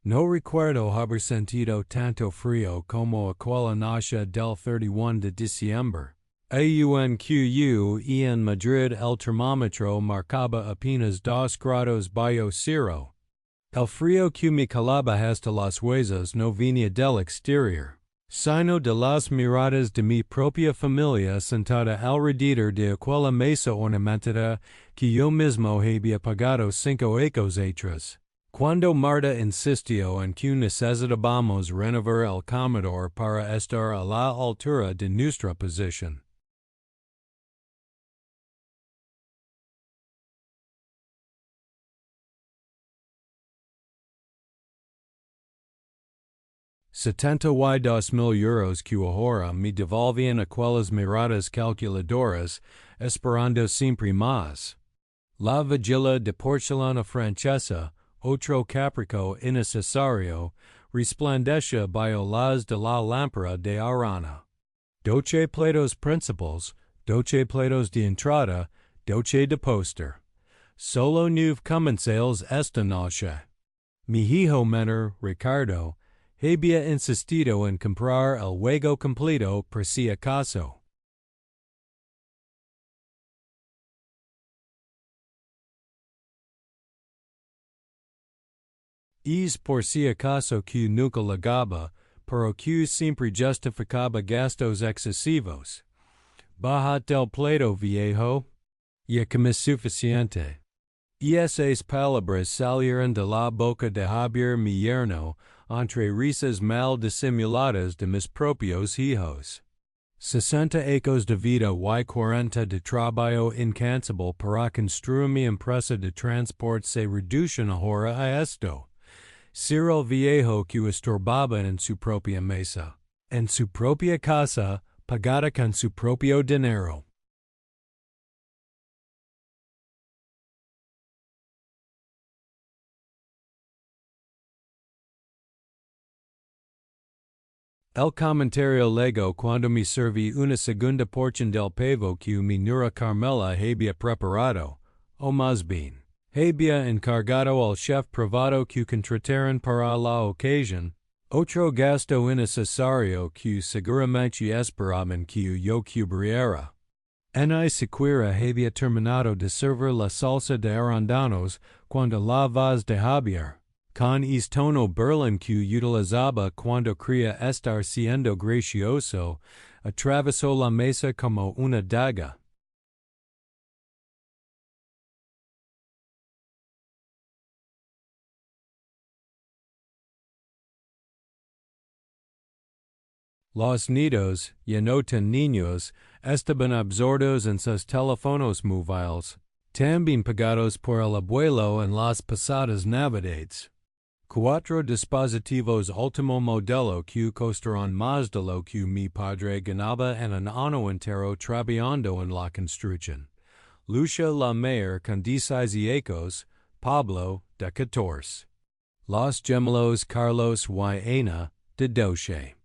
No recuerdo haber sentido tanto frío como aquella noche del 31 de diciembre. Aunque en Madrid el termómetro marcaba apenas 2 grados bajo cero. El frío que me calaba hasta los huesos no venía del exterior, sino de las miradas de mi propia familia sentada alrededor de aquella mesa ornamentada que yo mismo había pagado 5 ecos extras. Cuando Marta insistió en que necesitábamos renovar el comedor para estar a la altura de nuestra posición. €72,000 que ahora me devolvían aquellas miradas calculadoras, esperando siempre más. La vigila de porcelana francesa, otro capricho innecesario, resplandece bajo las de la lámpara de Arana. 12 platos principales, 12 platos de entrada, 12 de postre. Solo 9 comensales esta noche. Mi hijo menor, Ricardo, había insistido en comprar el juego completo por si acaso. Es por si acaso que nunca llegaba, pero que siempre justificaba gastos excesivos. Bájate el plato, viejo. Ya comes suficiente. Y esas palabras salieron de la boca de Javier mi yerno, entre risas mal disimuladas de mis propios hijos. 60 ecos de vida y 40 de trabajo incansable para construir mi empresa de transport se reducen ahora a esto. Ser el viejo que estorbaba en su propia mesa, en su propia casa, pagada con su propio dinero. El comentario lego cuando me serví una segunda porción del pavo que mi nura Carmela había preparado, o más bien, había encargado al chef privado que contrataron para la ocasión, otro gasto innecesario que seguramente esperaban que yo cubriera. Ni siquiera había terminado de servir la salsa de arándanos cuando la voz de Javier, con tono burlón que utilizaba cuando creía estar siendo gracioso, atravesó la mesa como una daga. Los nidos, ya no tan niños, estaban absortos en sus teléfonos móviles, también pagados por el abuelo en las pasadas navidades. 4 dispositivos último modelo que costaron más de lo que mi padre ganaba en un año entero trabajando en la construcción. Lucia la mayor con 16 ecos, Pablo de 14. Los gemelos Carlos y Ana de 12.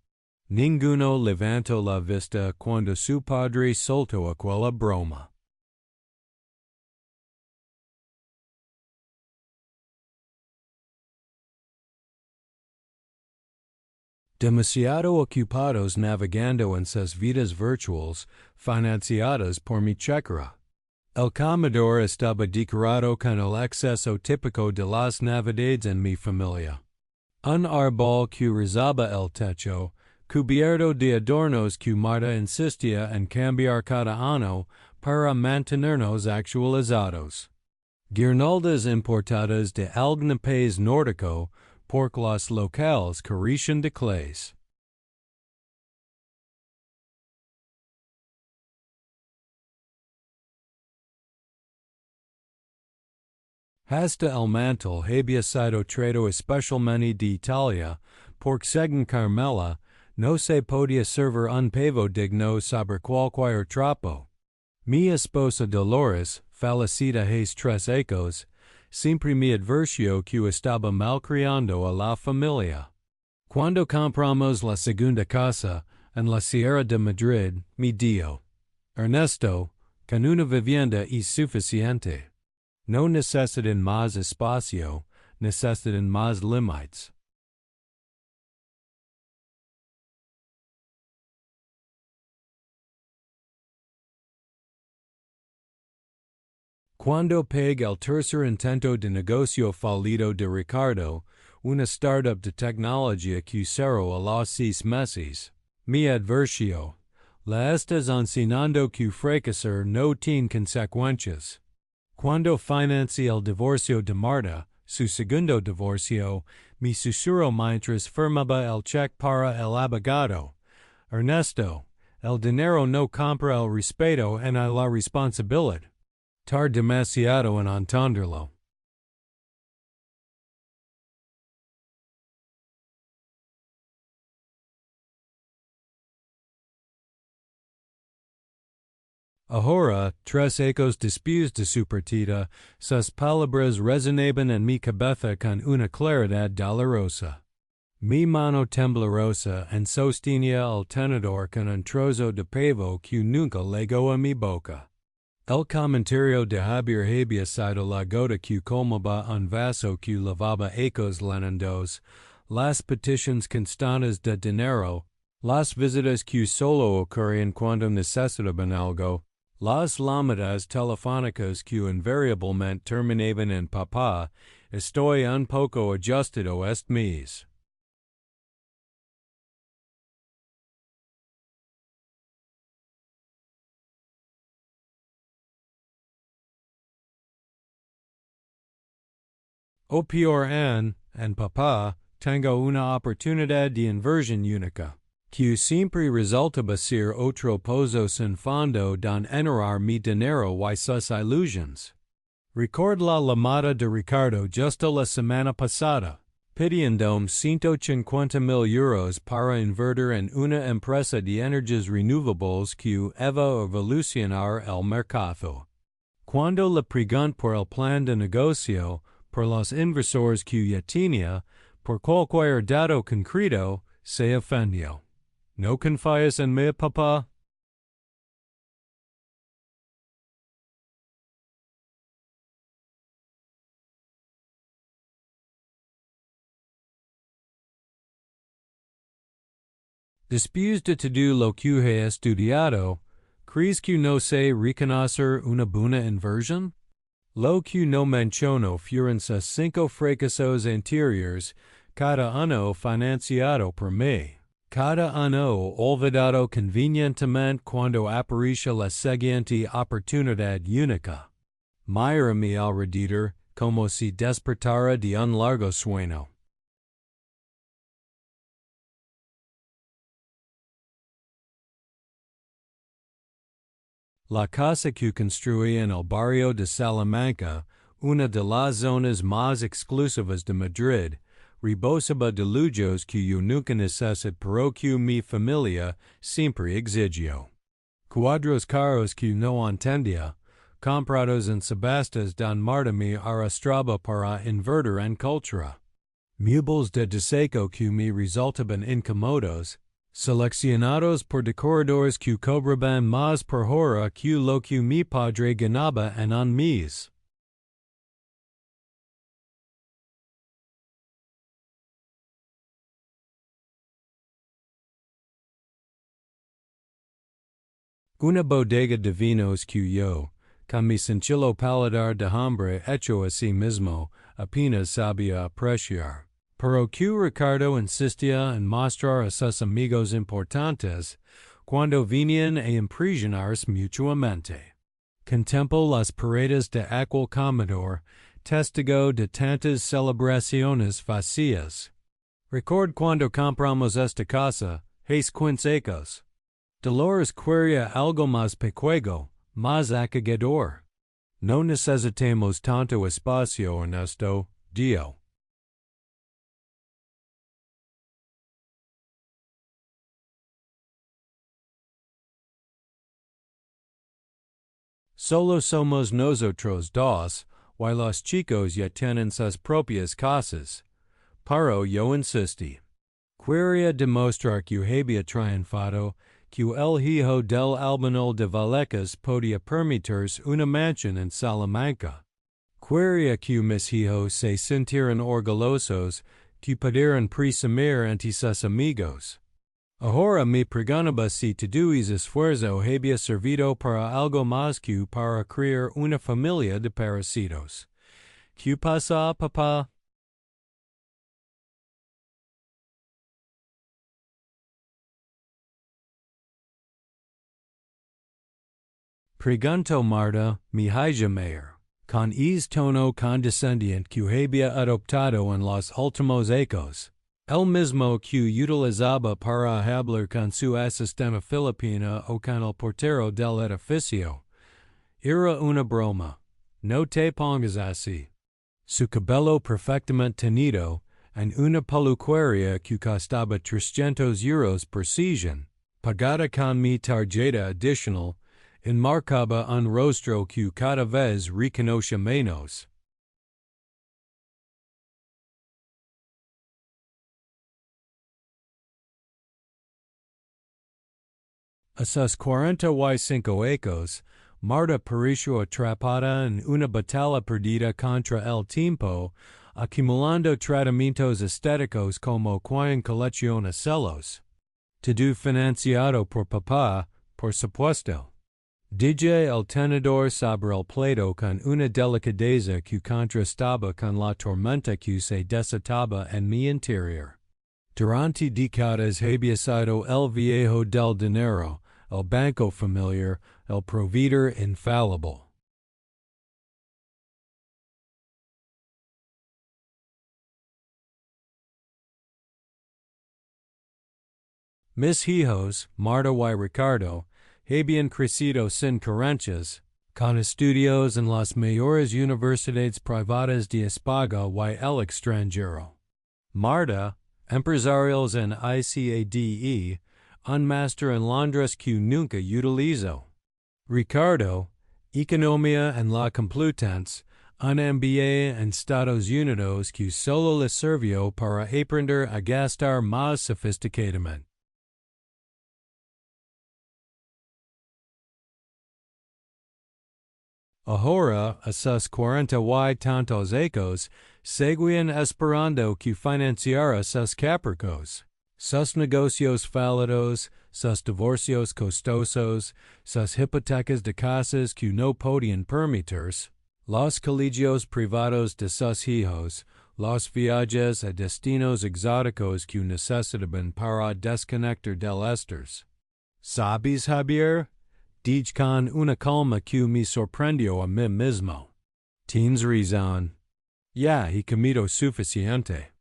Ninguno levantó la vista cuando su padre soltó aquella broma. Demasiado ocupados navegando en sus vidas virtuales, financiadas por mi chequera. El comedor estaba decorado con el exceso típico de las navidades en mi familia. Un árbol que rizaba el techo, cubierto de adornos que Marta insistía en cambiar cada año para mantenernos actualizados. Guirnaldas importadas de algún país nórdico, por los locales carecen de clays. Hasta el mantel había sido traído especialmente de Italia, porque según Carmela, no se podía servir un pavo digno sobre cualquier trapo. Mi esposa Dolores, fallecida hace 3 ecos, siempre me advirtió que estaba malcriando a la familia. Cuando compramos la segunda casa, en la Sierra de Madrid, me dijo, Ernesto, con una vivienda es suficiente. No necesitan más espacio, necesitan más límites. Cuando pague el tercer intento de negocio fallido de Ricardo, una startup de tecnología que cerró a los 6 meses. Mi adversio. La estás enseñando que fracasar no tiene consecuencias. Cuando financié el divorcio de Marta, su segundo divorcio, mi susurro mientras firmaba el cheque para el abogado. Ernesto, el dinero no compra el respeto en la responsabilidad. Tar demasiado en entenderlo. Ahora, tres ecos después de su partida, sus palabras resonaban en mi cabeza con una claridad dolorosa. Mi mano temblorosa en sostenía el tenedor con un trozo de pavo que nunca llegó a mi boca. El comentario de Javier había sido la gota que colmaba un vaso que lavaba ecos lenandos, las peticiones constantes de dinero, las visitas que solo ocurrían cuando necesitaban algo, las llamadas telefónicas que invariablemente terminaban en papá, estoy un poco ajustado este mes. O peor en papá, tengo una oportunidad de inversión única, que siempre resultaba ser otro pozo sin fondo don enterrar mi dinero y sus ilusiones. Record la llamada de Ricardo justo la semana pasada, pidiendo €150,000 para invertir en una empresa de energías renovables que iba a evolucionar el mercado. Cuando le pregunté por el plan de negocio, por los inversores que ya tenía, por cualquier dato concreto, se ofendió. ¿No confías en mí, papá? Después de todo lo que he estudiado, ¿crees que no sé reconocer una buena inversión? Lo que no menciono fueron sus 5 fracasos anteriores, cada uno financiado por mí. Cada uno olvidado convenientemente cuando apareció la siguiente oportunidad única. Mírame alrededor como si despertara de un largo sueño. La casa que construí en el barrio de Salamanca, una de las zonas más exclusivas de Madrid, rebosaba de lujos que yo nunca necesité pero que mi familia siempre exigió. Cuadros caros que no entendía, comprados en subastas don Marta me arrastraba para invertir en cultura. Muebles de desecho que me resultaban incómodos, seleccionados por decoradores que cobraban más por hora que lo que mi padre ganaba en un mes. Una bodega de vinos que yo, con mi sencillo paladar de hambre hecho a sí mismo, apenas sabía apreciar. Pero que Ricardo insistía en mostrar a sus amigos importantes cuando venían a impresionarse mutuamente. Contemplo las paredes de aquel comedor, testigo de tantas celebraciones vacías. Record cuando compramos esta casa, hace 15 años. Dolores quería algo más pequeño, más acogedor. No necesitamos tanto espacio, Ernesto, Dio. Solo somos nosotros dos, y los chicos ya tienen sus propias casas. Pero yo insistí. Quería demostrar que había triunfado, que el hijo del albanol de Vallecas podía permitirse una mansión en Salamanca. Quería que mis hijos se sintieran orgullosos, que pudieran presumir ante sus amigos. Ahora me pregunaba si tuduis esfuerzo había servido para algo más que para crear una familia de parasitos. ¿Qué pasa, papá? Preguntó Marta, mi hija mayor, con tono condescendiente que había adoptado en los últimos ecos, el mismo que utilizaba para hablar con su asistente filipina o con el portero del edificio. Era una broma. No te pongas así. Su cabello perfectamente teñido, en una peluquería que costaba 300 euros por sesión, pagada con mi tarjeta adicional, enmarcaba un rostro que cada vez reconoce menos. A sus 45 ecos, Marta pareció atrapada en una batalla perdida contra el tiempo, acumulando tratamientos estéticos como quien colecciona celos. Todo financiado por papá, por supuesto. Dejé el tenedor sobre el plato con una delicadeza que contrastaba con la tormenta que se desataba en mi interior. Durante décadas había sido el viejo del dinero, el banco familiar, el proveedor infalible. Mis hijos, Marta y Ricardo, habían crecido sin carencias, con estudios en las mayores universidades privadas de España y el extranjero. Marta, empresarials en ICADE, un máster en Londres que nunca utilizó. Ricardo, economía en la Complutense, un MBA en Estados Unidos que solo le sirvió para aprender a gastar más sofisticadamente. Ahora, a sus 40 y tantos ecos, seguían esperando que financiara sus capricos, sus negocios fallidos, sus divorcios costosos, sus hipotecas de casas que no podían permitirse, los colegios privados de sus hijos, los viajes a destinos exóticos que necesitaban para desconectar del estrés. ¿Sabes, Javier? Dije con una calma que me sorprendió a mí mismo. Tienes razón. Ya he comido suficiente.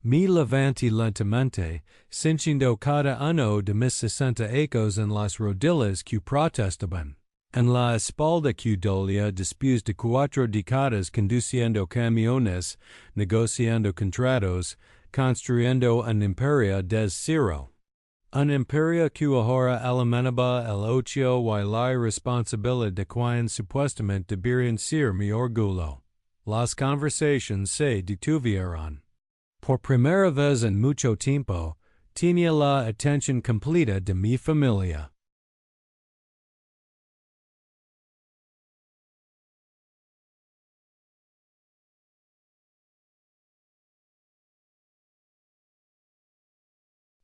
Me levanté lentamente, sintiendo cada uno de mis 60 ecos en las rodillas que protestaban. En la espalda que dolía después de 4 décadas conduciendo camiones, negociando contratos, construyendo un imperio desde cero. Un imperio que ahora alimentaba el ocio y la irresponsabilidad de quien supuestamente deberían ser mi orgullo. Las conversaciones se detuvieron. Por primera vez en mucho tiempo, tenía la atención completa de mi familia.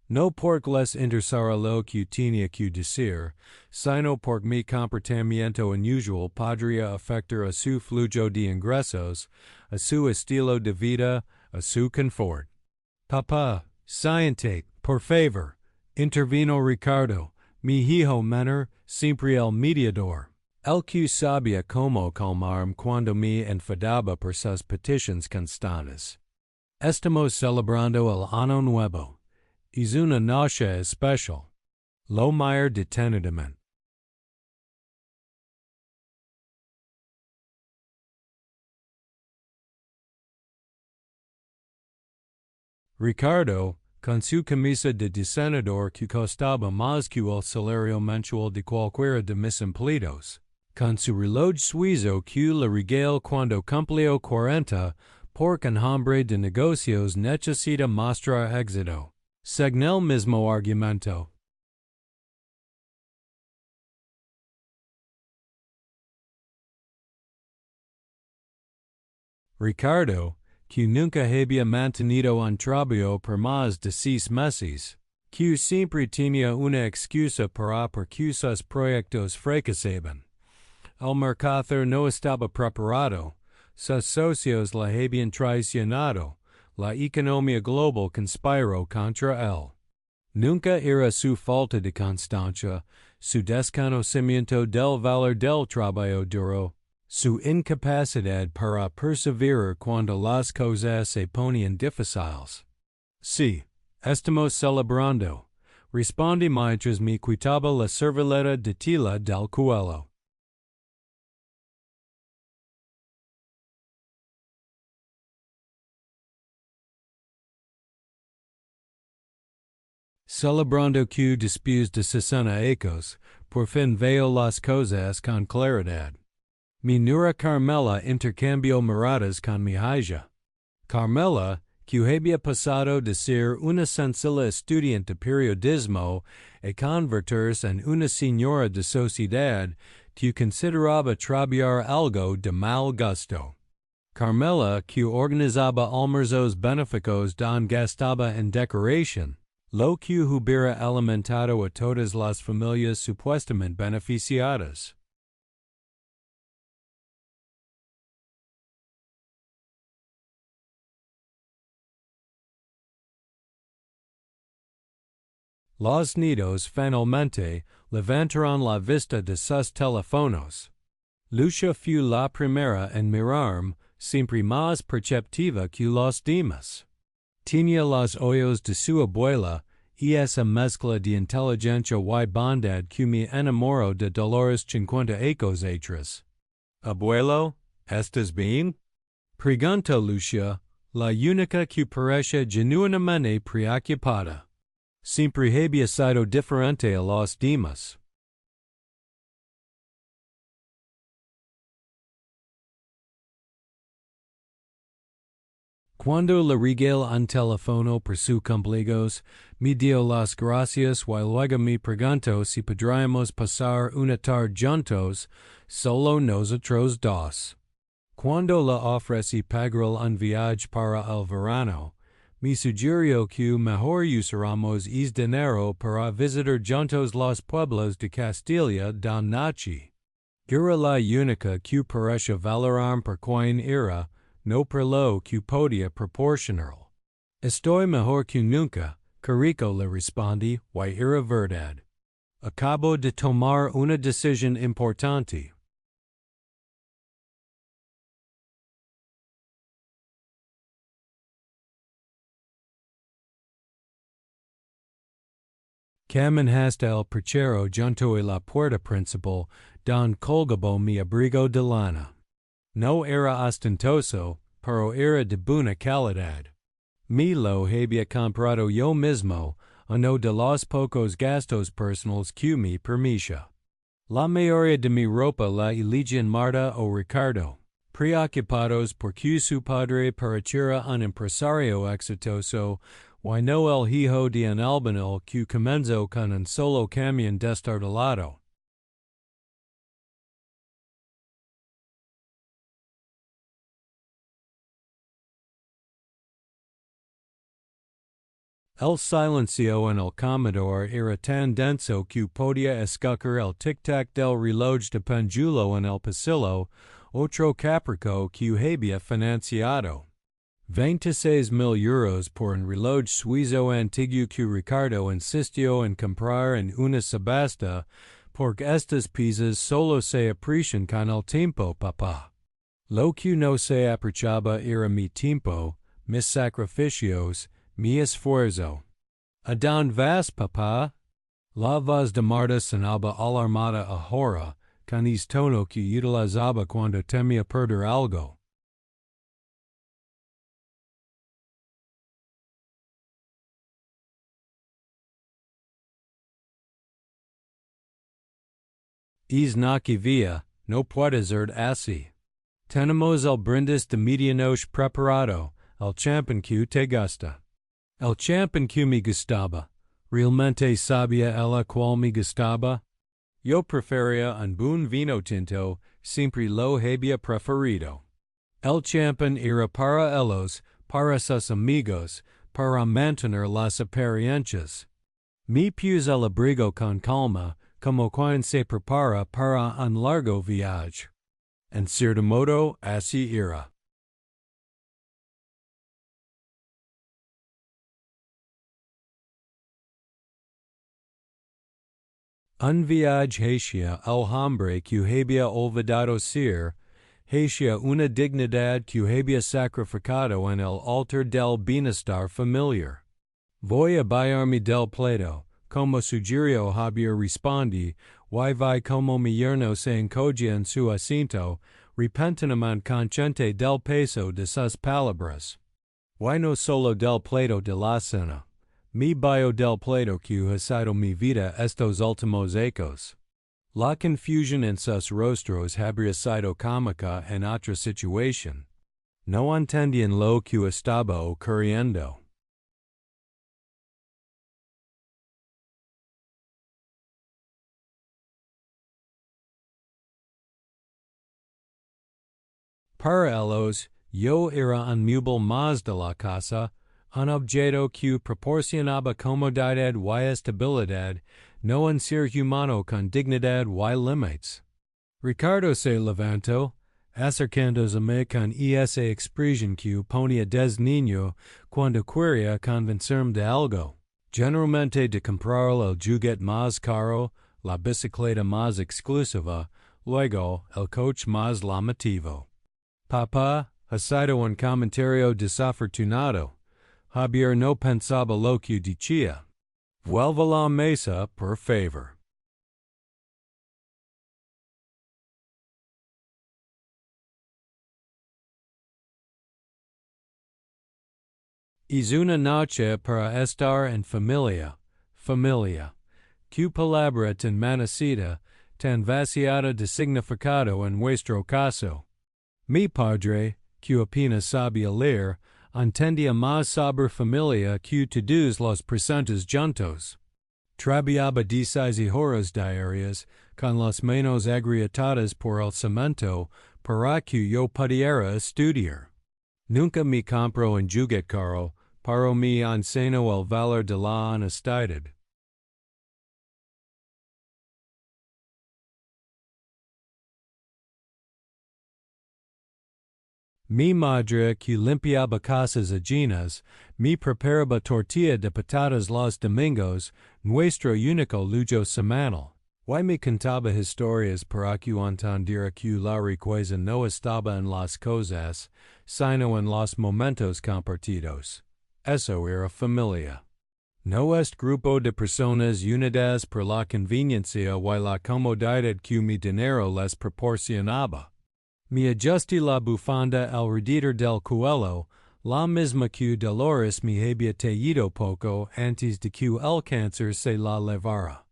No porque les interesara lo que tenía que decir, sino porque mi comportamiento unusual podría afectar a su flujo de ingresos, a su estilo de vida, a su confort. Papá, siéntate, por favor, intervino Ricardo, mi hijo menor, siempre el mediador. El que sabía cómo calmarme cuando me enfadaba por sus peticiones constantes. Estamos celebrando el Año Nuevo. Es una noche especial. Lo mayor detenidamente. Ricardo, con su camisa de diseñador que costaba más que el salario mensual de cualquiera de mis empleados, con su reloj suizo que le regaló cuando cumplió 40, porque un hombre de negocios necesita mostrar éxito. Según el mismo argumento. Ricardo, que nunca había mantenido un trabajo por más de 6 meses, que siempre tenía una excusa para porque sus proyectos fracasaban. El mercado no estaba preparado, sus socios la habían traicionado, la economía global conspiró contra él. Nunca era su falta de constancia, su desconocimiento del valor del trabajo duro, su incapacidad para perseverar cuando las cosas se ponían difíciles. Sí, estamos celebrando, respondí mientras me quitaba la servilleta de tela del cuello. Celebrando que después de 60 ecos, por fin veo las cosas con claridad. Mi nuera Carmela intercambió miradas con mi hija. Carmela, que había pasado de ser una sencilla estudiante de periodismo a convertirse en una señora de sociedad que consideraba trabajar algo de mal gusto. Carmela, que organizaba almuerzos benéficos donde gastaba en decoración, lo que hubiera alimentado a todas las familias supuestamente beneficiadas. Los nidos finalmente levantaron la vista de sus teléfonos. Lucia fue la primera en mirarme, siempre más perceptiva que los demás. Tenía los ojos de su abuela y esa mezcla de inteligencia y bondad que me enamoró de Dolores 50 ecos atrás. Abuelo, ¿estás bien? Preguntó Lucia, la única que parece genuinamente preocupada. Siempre había sido diferente a los demás. Cuando le regalé un teléfono por su cumpleaños, me dio las gracias y luego me preguntó si podríamos pasar una tarde juntos, solo nosotros dos. Cuando le ofrecí pagar un viaje para el verano, me sugirió que mejor usáramos ese dinero para visitar juntos los pueblos de Castilla da noche. Era la única que parecía valorar por quien era, no por lo que podía proporcionar. Estoy mejor que nunca, Carico le respondí, y era verdad. Acabo de tomar una decisión importante. Caminaste el perchero junto a la puerta principal, don colgabo mi abrigo de lana. No era ostentoso, pero era de buena calidad. Me lo había comprado yo mismo, uno de los pocos gastos personales que me permitía. La mayoría de mi ropa la eligen Marta o Ricardo, preocupados porque su padre pareciera un empresario exitoso, y no el hijo de un albanil que comenzó con un solo camión destartalado. El silencio en el comedor era tan denso que podía escuchar el tic-tac del reloj de péndulo en el pasillo, otro capricho que había financiado. 26,000 euros por un reloj suizo antiguo que Ricardo insistió en comprar en una subasta, porque estas piezas solo se aprecian con el tiempo, papá. Lo que no se apreciaba era mi tiempo, mis sacrificios, mi esfuerzo. ¿A dónde vas, papá? La voz de Marta sonaba alarmada ahora, con ese tono que utilizaba cuando temía perder algo. Es no que vía, no puede ser así. Tenemos el brindis de medianoche preparado, el champán que te gusta. El champán que me gustaba. Realmente sabía ella cuál me gustaba. Yo prefería un buen vino tinto, siempre lo había preferido. El champion era para ellos, para sus amigos, para mantener las apariencias. Mi pues el abrigo con calma, como quien se prepara para un largo viaje. En cierto modo, así era. Un viaje hacia el hombre que había olvidado ser, hacia una dignidad que había sacrificado en el altar del bienestar familiar. Voy a bailarme del plato, como sugirió Javier respondí, y vi como mi yerno se encogía en su asiento, repentinamente consciente del peso de sus palabras. Y no solo del plato de la cena. Mi bio del plato que ha sido mi vida estos últimos ecos. La confusión en sus rostros habría sido cómica en otra situación. No entendían lo que estaba ocurriendo. Para ellos, yo era un mueble más de la casa, un objeto que proporcionaba comodidad y estabilidad, no un ser humano con dignidad y límites. Ricardo se levantó, acercándose con esa expresión que ponía des niño cuando quería convencerme de algo, generalmente de comprar el juguete más caro, la bicicleta más exclusiva, luego el coche más llamativo. Papá, ha sido un comentario desafortunado. Javier no pensaba lo que decía. Vuelva a la mesa, por favor. Es una noche para estar en familia, familia. Que palabra tan manecida, tan vaciada de significado en vuestro caso. Mi padre, que apenas sabía leer, entendía más sobre familia que todos los presentes juntos. Trabajaba 16 horas diarias, con las manos agrietadas por el cemento, para que yo pudiera estudiar. Nunca me compró un juguete caro, para me enseñó el valor de la honestidad. Mi madre, que limpiaba casas ajenas, me preparaba tortilla de patatas los domingos, nuestro único lujo semanal. Y me contaba historias para que entendiera que la riqueza no estaba en las cosas, sino en los momentos compartidos. Eso era familia. No es grupo de personas unidas por la conveniencia y la comodidad que mi dinero les proporcionaba. Me ajusté la bufanda alrededor del cuello, la misma que Dolores me había tejido poco antes de que el cáncer se la levara.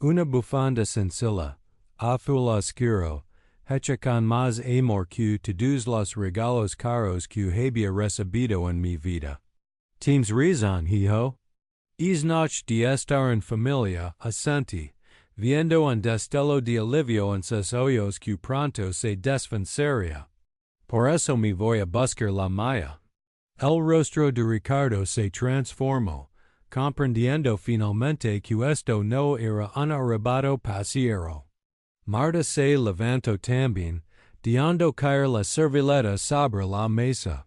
Una bufanda sencilla, azul oscuro, hecha con más amor que todos los regalos caros que había recibido en mi vida. Tienes razón, hijo. Es noche de estar en familia, asentí, viendo un destello de alivio en sus ojos que pronto se desvanecería. Por eso me voy a buscar la mía. El rostro de Ricardo se transformó, comprendiendo finalmente que esto no era un arrebato pasajero. Marta se levantó también, dejando caer la servilleta sobre la mesa.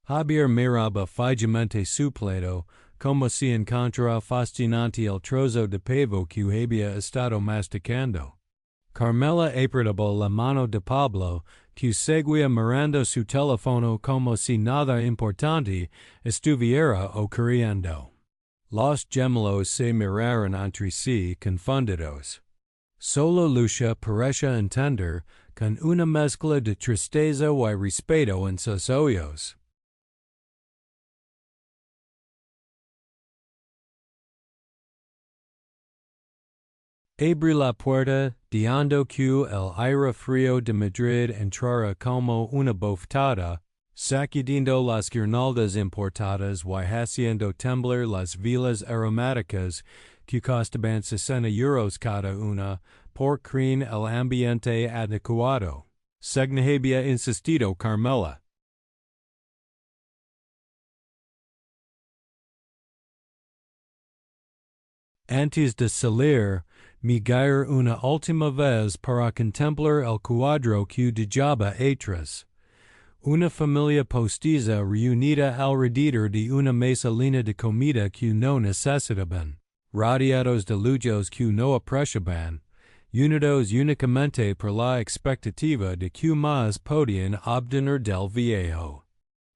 Javier miraba fijamente su plato, como si encontrara fascinante el trozo de pavo que había estado masticando. Carmela apretaba la mano de Pablo, que seguía mirando su teléfono como si nada importante estuviera ocurriendo. Los gemelos se miraron entre sí confundidos. Solo Lucia parecía entender, con una mezcla de tristeza y respeto en sus ojos. Abrí la puerta, Diando que el aire frío de Madrid entrara como una bofetada, sacudiendo las guirnaldas importadas y haciendo temblar las velas aromáticas que costaban 60 euros cada una, por crear el ambiente adecuado. Segnahabía insistido Carmela. Antes de salir, me guiar una última vez para contemplar el cuadro que dejaba atrás. Una familia postiza reunida alrededor de una mesa llena de comida que no necesitaban, rodeados de lujos que no apreciaban, unidos únicamente por la expectativa de que más podían obtener del viejo.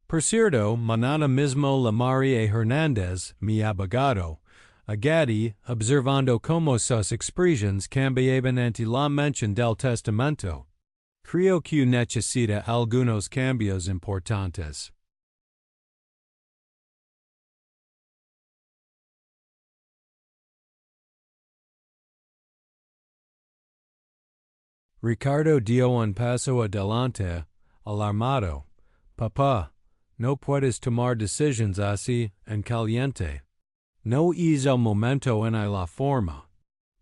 Por cierto, mañana mismo la María Hernández, mi abogado, Agadi, observando cómo sus expresiones cambiaban ante la mención del testamento. Creo que necesita algunos cambios importantes. Ricardo dio un paso adelante, alarmado. Papá, no puedes tomar decisiones así, en caliente. No es el momento en la forma.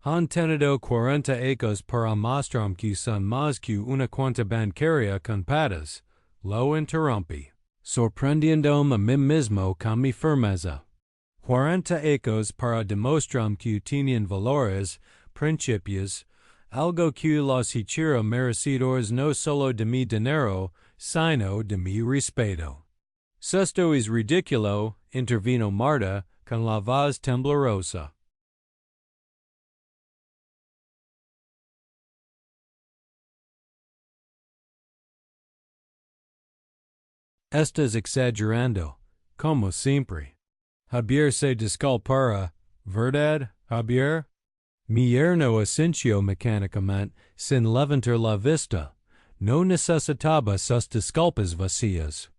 Han tenido 40 ecos para mostrar que son más que una cuenta bancaria con patas. Lo interrumpí, sorprendiéndome a mí mismo con mi firmeza. 40 ecos para demostrar que tienen valores, principios, algo que los hiciera merecedores no solo de mi dinero, sino de mi respeto. Esto es ridículo, intervino Marta, con la voz temblorosa. Estás exagerando, como siempre. Javier se disculpará, ¿verdad, Javier? Mi yerno asintió mecánicamente, sin levantar la vista. No necesitaba sus disculpas vacías.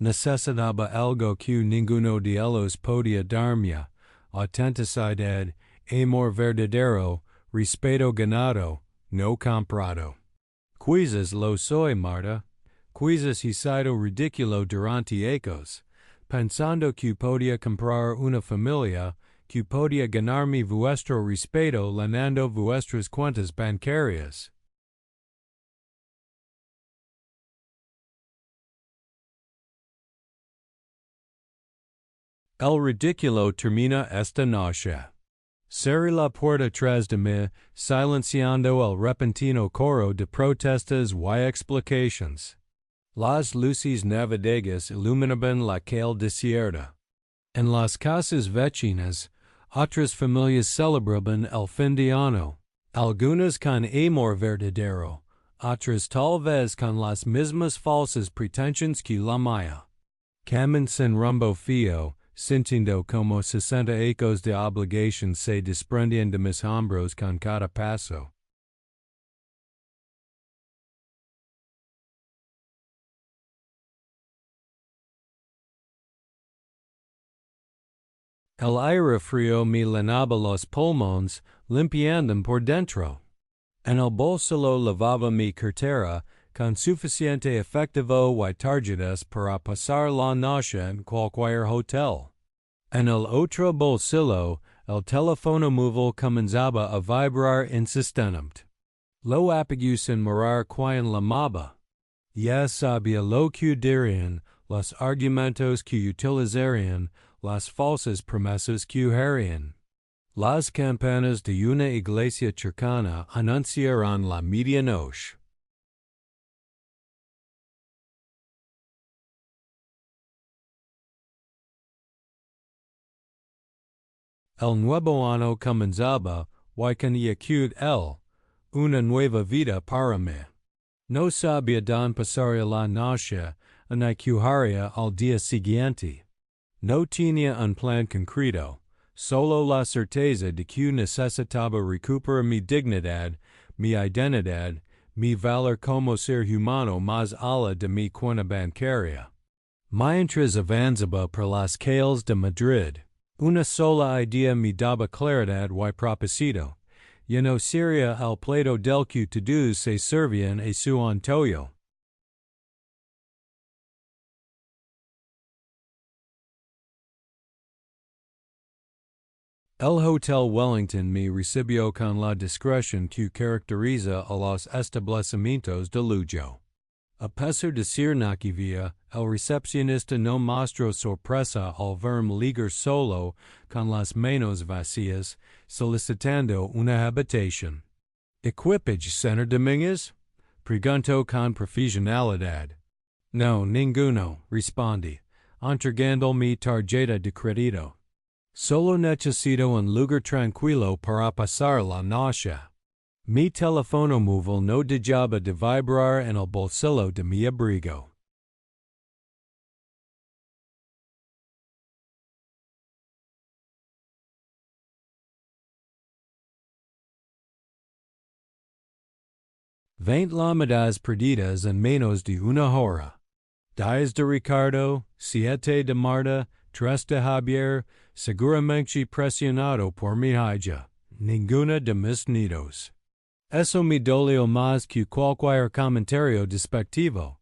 Necesitaba algo que ninguno de ellos podía darme, autenticidad, amor verdadero, respeto ganado, no comprado. Quizás lo soy, Marta. Quizás he sido ridículo durante ecos, pensando que podía comprar una familia, que podía ganarme vuestro respeto llenando vuestras cuentas bancarias. El ridículo termina esta noche. Cerré la puerta tras de mí, silenciando el repentino coro de protestas y explicaciones. Las luces navideñas iluminaban la calle desierta. En las casas vecinas, otras familias celebraban el fin de año, algunas con amor verdadero, otras tal vez con las mismas falsas pretensiones que la mía. Camin sin rumbo fijo, sintiendo como 60 ecos de obligación se desprendían de mis hombros con cada paso. El aire frío me llenaba los pulmones, limpiándome por dentro. En el bolsillo lavaba mi cartera con suficiente efectivo y tarjetas para pasar la noche en cualquier hotel. En el otro bolsillo, el teléfono móvil comenzaba a vibrar insistentemente. Lo apagué sin mirar quién llamaba. Ya sabía lo que dirían, los argumentos que utilizarían, las falsas promesas que harían. Las campanas de una iglesia cercana anunciaron la medianoche. El nuevo año comenzaba, y con una nueva vida para mí. No sabía dónde pasaría la noche, ni qué haría al día siguiente. No tenía un plan concreto, solo la certeza de que necesitaba recuperar mi dignidad, mi identidad, mi valor como ser humano más allá de mi cuenta bancaria. Mientras avanzaba por las calles de Madrid, una sola idea me daba claridad y propósito, y no sería el plato del que todos se servían a su antojo. El Hotel Wellington me recibió con la discreción que caracteriza a los establecimientos de lujo. A pesar de ser naquivia, el recepcionista no mostró sorpresa al verme ligar solo con las manos vacías, solicitando una habitación. ¿Equipage, Señor Dominguez? Preguntó con profesionalidad. No, ninguno, respondí, entregando mi tarjeta de crédito. Solo necesito un lugar tranquilo para pasar la noche. Mi teléfono móvil no dejaba de vibrar en el bolsillo de mi abrigo. Veinte llamadas perdidas en menos de una hora. 10 de Ricardo, 7 de Marta, 3 de Javier, seguramente presionado por mi hija. Ninguna de mis nidos. Eso me dolió más que cualquier comentario despectivo.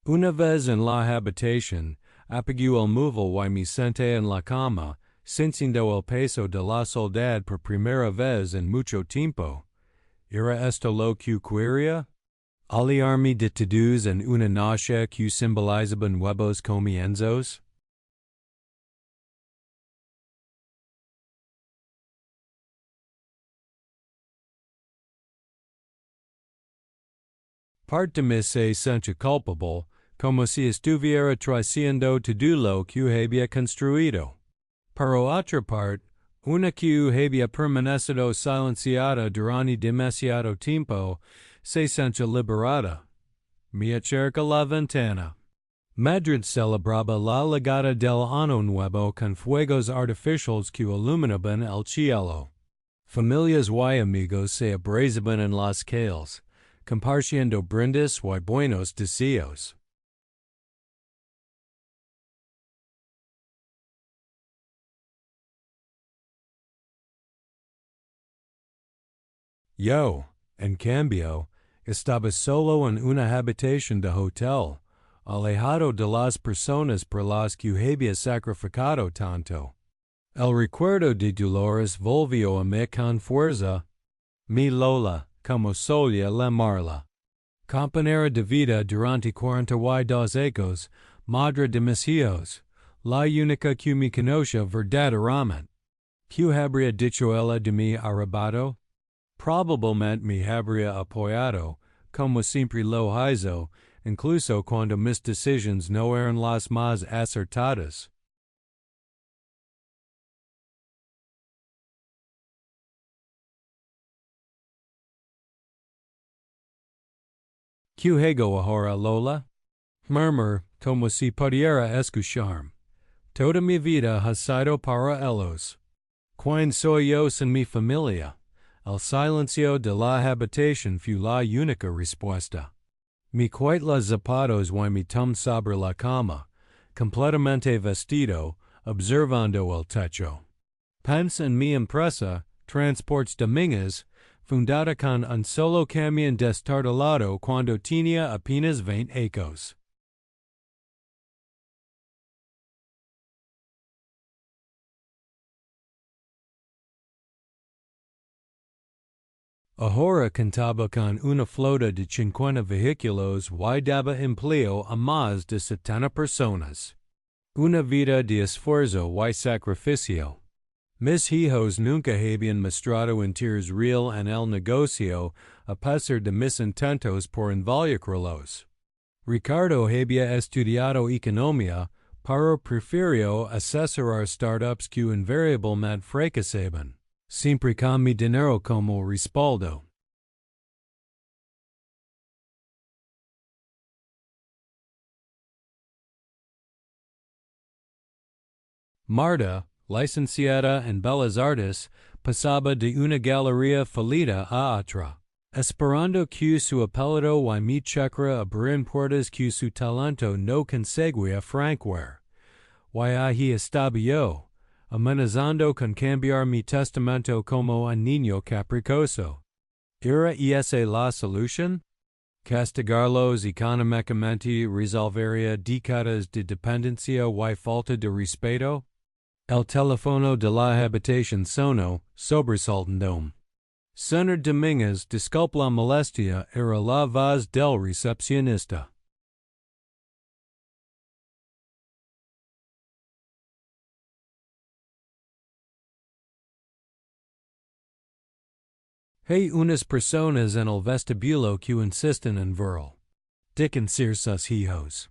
Una vez en la habitación, apagué el móvil y me senté en la cama, sintiendo el peso de la soledad por primera vez en mucho tiempo. ¿Era esto lo que quería? Aliarme de todos en una noche que simbolizaba nuevos comienzos? Parte me se sentía culpable, como si estuviera traicionando todo lo que había construido. Por otra parte, una que había permanecido silenciada durante demasiado tiempo, se sentía liberada. Me acerca la ventana. Madrid celebraba la llegada del Año Nuevo con fuegos artificiales que iluminaban el cielo. Familias y amigos se abrazaban en las calles, compartiendo brindis y buenos deseos. Yo, en cambio, estaba solo en una habitación de hotel, alejado de las personas por las que había sacrificado tanto. El recuerdo de Dolores volvió a mí con fuerza. Mi Lola, como solía llamarla. Compañera de vida durante 42 años, madre de mis hijos, la única que me conoce verdaderamente. ¿Qué habría dicho ella de mi arrebato? Probablemente me habría apoyado, como siempre lo hizo, incluso cuando mis decisiones no eran las más acertadas. ¿Qué hago ahora, Lola? Murmur, como si pudiera escucharme. Toda mi vida ha sido para ellos. ¿Quién soy yo sin mi familia? El silencio de la habitación fue la única respuesta. Me quité los zapatos y me tomé sobre la cama, completamente vestido, observando el techo. Pensé en mi empresa, Transportes Dominguez, fundada con un solo camión destartalado cuando tenía apenas 20 años. Ahora contaba con una flota de 50 vehículos y daba empleo a más de 70 personas. Una vida de esfuerzo y sacrificio. Mis hijos nunca habían mostrado interés real en el negocio a pesar de mis intentos por involucrarlos. Ricardo había estudiado economía, pero prefirió asesorar startups que invariablemente fracasaban. Siempre con mi dinero como respaldo. Marta, licenciada en Bellas Artes, pasaba de una galería fallida a otra, esperando que su apellido y mi chakra abrieran puertas que su talento no conseguía franquear. Y ahí estaba yo, amenazando con cambiar mi testamento como un niño caprichoso. ¿Era esa la solución? Castigarlos económicamente resolvería décadas de dependencia y falta de respeto? El teléfono de la habitación sonó, sobresaltandome. Señor Dominguez, disculpe la molestia, era la voz del recepcionista. Hay unas personas en el vestibulo que insisten en verlo. Dicen sus hijos.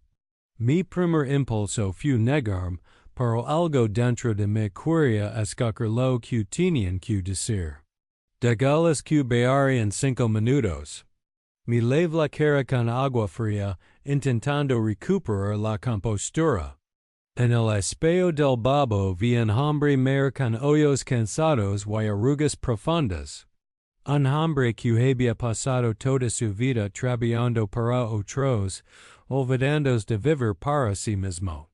Mi primer impulso fue negarme, pero algo dentro de mi quería escoger lo que tenían que decir. Déjales que bear en 5 minutos. Me lave la cara con agua fría, intentando recuperar la compostura. En el espejo del babo vi un hombre mayor con ojos cansados y arrugas profundas. Un hombre que había pasado toda su vida trabajando para otros, olvidándose de vivir para sí mismo.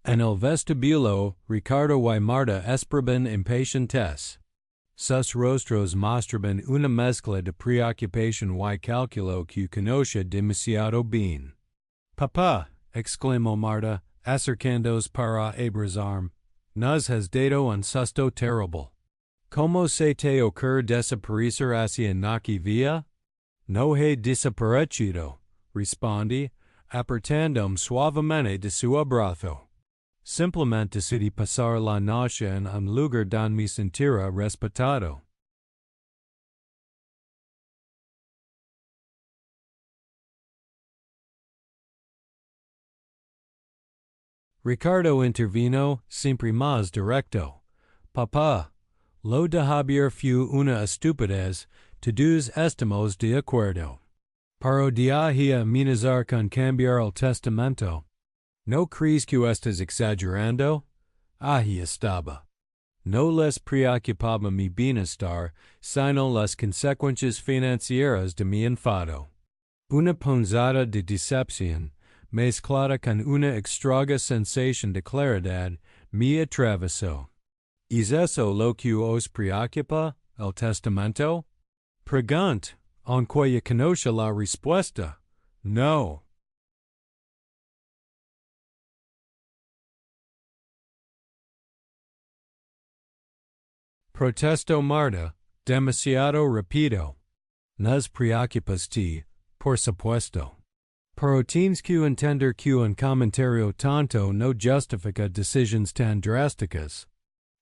En el vestibulo, Ricardo y Marta esperaban impacientes. Sus rostros mostraban una mezcla de preocupación y cálculo que conocía demasiado bien. Papá, exclamó Marta, acercándose para abrazarme, nos has dado un susto terrible. ¿Cómo se te ocurre desaparecer hacia aquí vía? No he desaparecido, respondí, apartándome suavemente de su abrazo. Simplemente decidí pasar la noche en un lugar donde me sentiera respetado. Ricardo intervino, siempre más directo. Papá, lo de Javier fue una estupidez, todos estamos de acuerdo. Pero de ahí a amenazar con cambiar el testamento. ¿No crees que estás exagerando? Ahí estaba. No les preocupaba mi bienestar, sino las consecuencias financieras de mi enfado. Una punzada de decepción, mezclada con una extraña sensación de claridad, me atravesó. ¿Es eso lo que os preocupa, el testamento? Pregunt, aunque ya conoce la respuesta. No. Protesto Marta, demasiado rápido. Nos preocupas ti, por supuesto. Pero tienes que entender que un comentario tonto no justifica decisiones tan drásticas.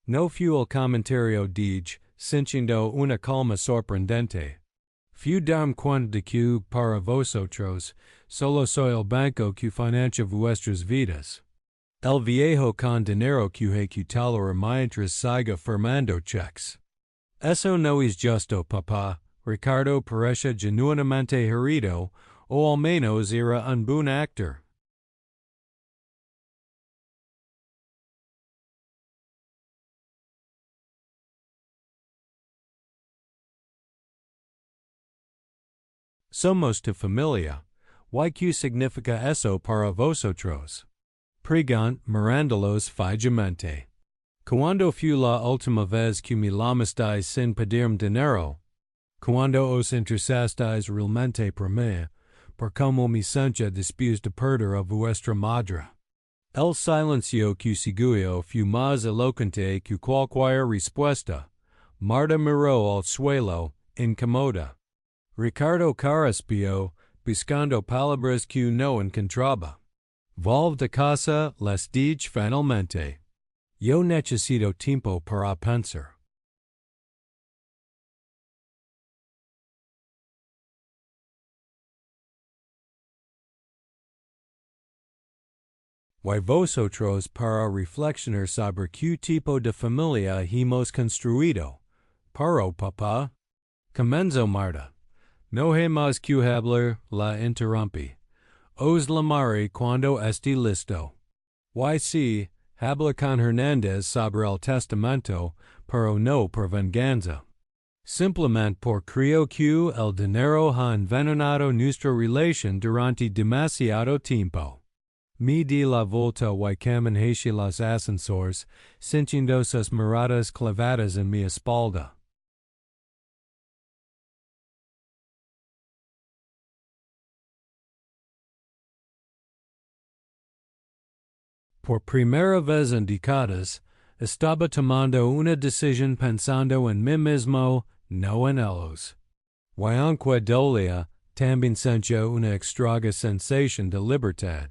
No fue el comentariodige, sintiendo una calma sorprendente. Fue darme cuenta de que, para vosotros, solo soy el banco que financia vuestras vidas. El viejo con dinero que hay que tolerar mientras siga firmando cheques. Eso no es justo, papá. Ricardo parece genuinamente herido, o al menos era un buen actor. Somos tu familia. ¿Y qué significa eso para vosotros? Pregunt mirándolos fijamente. Cuando fue la última vez que me llamasteis sin pedirme dinero? Cuando os interesasteis realmente por mí, por cómo me sentía después de perder a vuestra madre. El silencio que siguió fue más elocuente que cualquier respuesta. Marta miró al suelo, incómoda. Ricardo carraspeó, buscando palabras que no encontraba. Volve de casa, les dije finalmente. Yo necesito tiempo para pensar. Y vosotros para reflexionar sobre qué tipo de familia hemos construido. Pero, papá. Comenzó Marta. No hay más que hablar, la interrumpí. Os llamaré cuando esté listo. Y sí, habla con Hernández sobre el testamento, pero no por venganza. Simplemente por creo que el dinero ha envenenado nuestra relación durante demasiado tiempo. Me di la volta y caminé los ascensores, sintiendo sus miradas clavadas en mi espalda. Por primera vez en décadas, estaba tomando una decisión pensando en mí mismo, no en ellos. Y aunque dolía, también sentía una extraña sensación de libertad.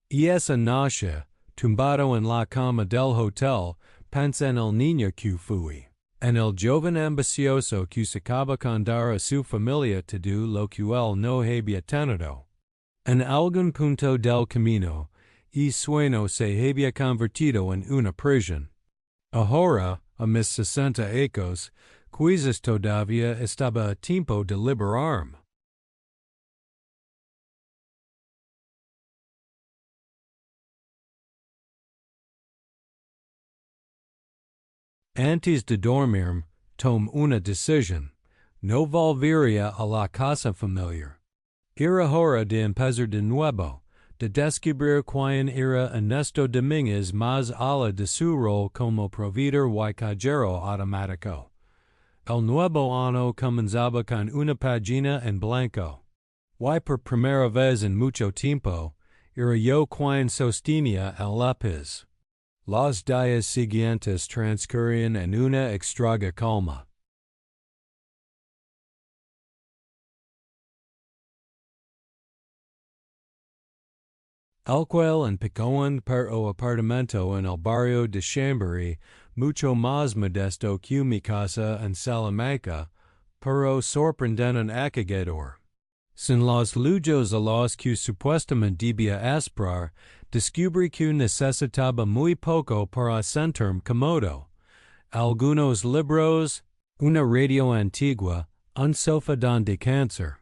Y esa noche, tumbado en la cama del hotel, pensé en el niño que fui, en el joven ambicioso que se acaba con dar a su familia todo lo que él no había tenido. En algún punto del camino, y sueño se había convertido en una prisión. Ahora, a mis 60 ecos, quizás todavía estaba a tiempo de liberarme. Antes de dormir, tomé una decisión. No volvería a la casa familiar. Era hora de empezar de nuevo, de descubrir quién era Ernesto Domínguez más allá de su rol como proveedor y cajero automático. El nuevo año comenzaba con una página en blanco. Y por primera vez en mucho tiempo, era yo quien sostenía el lápiz. Los días siguientes transcurrían en una extraña calma. Alquil en pequeño pero apartamento en el barrio de Chambery, mucho más modesto que mi casa en Salamanca, pero sorprendente acogedor. Sin los lujos a los que supuestamente debía aspirar, descubrí que necesitaba muy poco para sentirme cómodo. Algunos libros, una radio antigua, un sofá donde cáncer.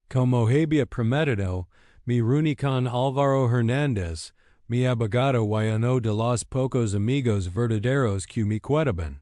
Como había prometido, me reuní con Álvaro Hernández, mi abogado y uno de los pocos amigos verdaderos que me quedaban.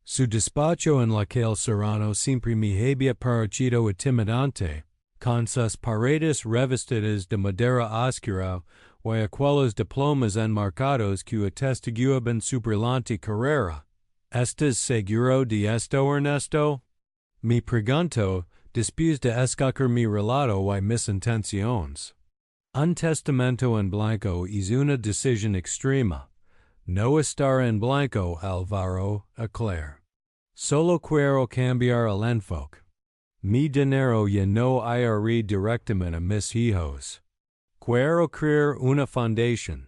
Su despacho en la calle Serrano siempre me había parecido intimidante, con sus paredes revestidas de madera oscura y aquellos diplomas enmarcados que atestiguaban su brillante carrera. ¿Estás seguro de esto, Ernesto? Me preguntó, después de escoger mi relato y mis intenciones. Un testamento en blanco es una decisión extrema. No estar en blanco, Álvaro, aclaró. Solo quiero cambiar el enfoque. Mi dinero ya no irá directamente a mis hijos. Quiero crear una fundación.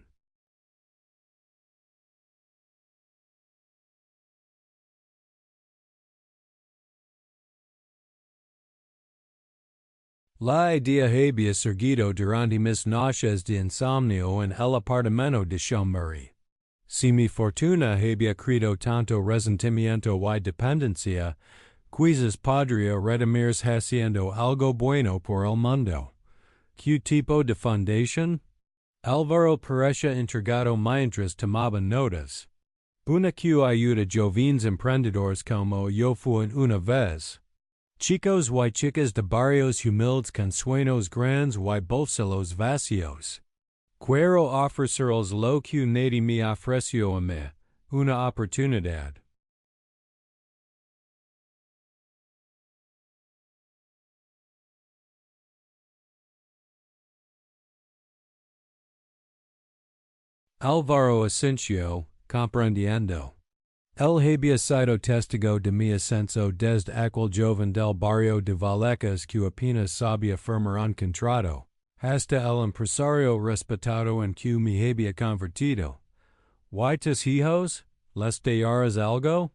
La idea había surgido durante mis noches de insomnio en el apartamento de Chambery. Si mi fortuna había creado tanto resentimiento y dependencia, quizás podría redimirse haciendo algo bueno por el mundo. ¿Qué tipo de fundación? Álvaro parecía intrigado mientras tomaba notas. Una que ayuda jóvenes emprendedores como yo fui una vez. Chicos y chicas de barrios humildes con sueños grandes y bolsillos vacíos. Quiero ofrecerles lo que nadie me ofreció a mí, una oportunidad. Álvaro asintió, comprendiendo. Él había sido testigo de mi ascenso desde aquel joven del barrio de Vallecas que apenas sabía firmar un contrato, hasta el empresario respetado en que me había convertido. ¿Y tus hijos? ¿Les darás algo?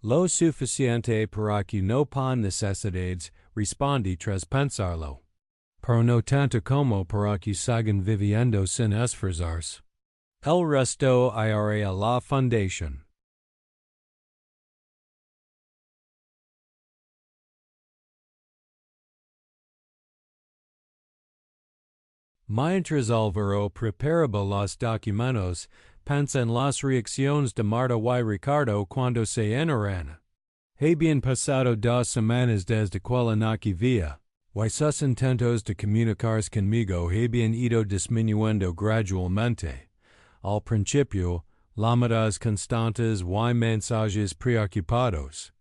Lo suficiente para que no pon necesidades, respondí tras pensarlo. Pero no tanto como para que sigan viviendo sin esforzarse. El resto irá a la fundación. Mientras Alvaro preparaba los documentos, pensa en las reacciones de Marta y Ricardo cuando se enamoran. Habían pasado 2 semanas desde que la noche vía, y sus intentos de comunicarse conmigo habían ido disminuyendo gradualmente. Al principio, llamadas constantes y mensajes preocupados.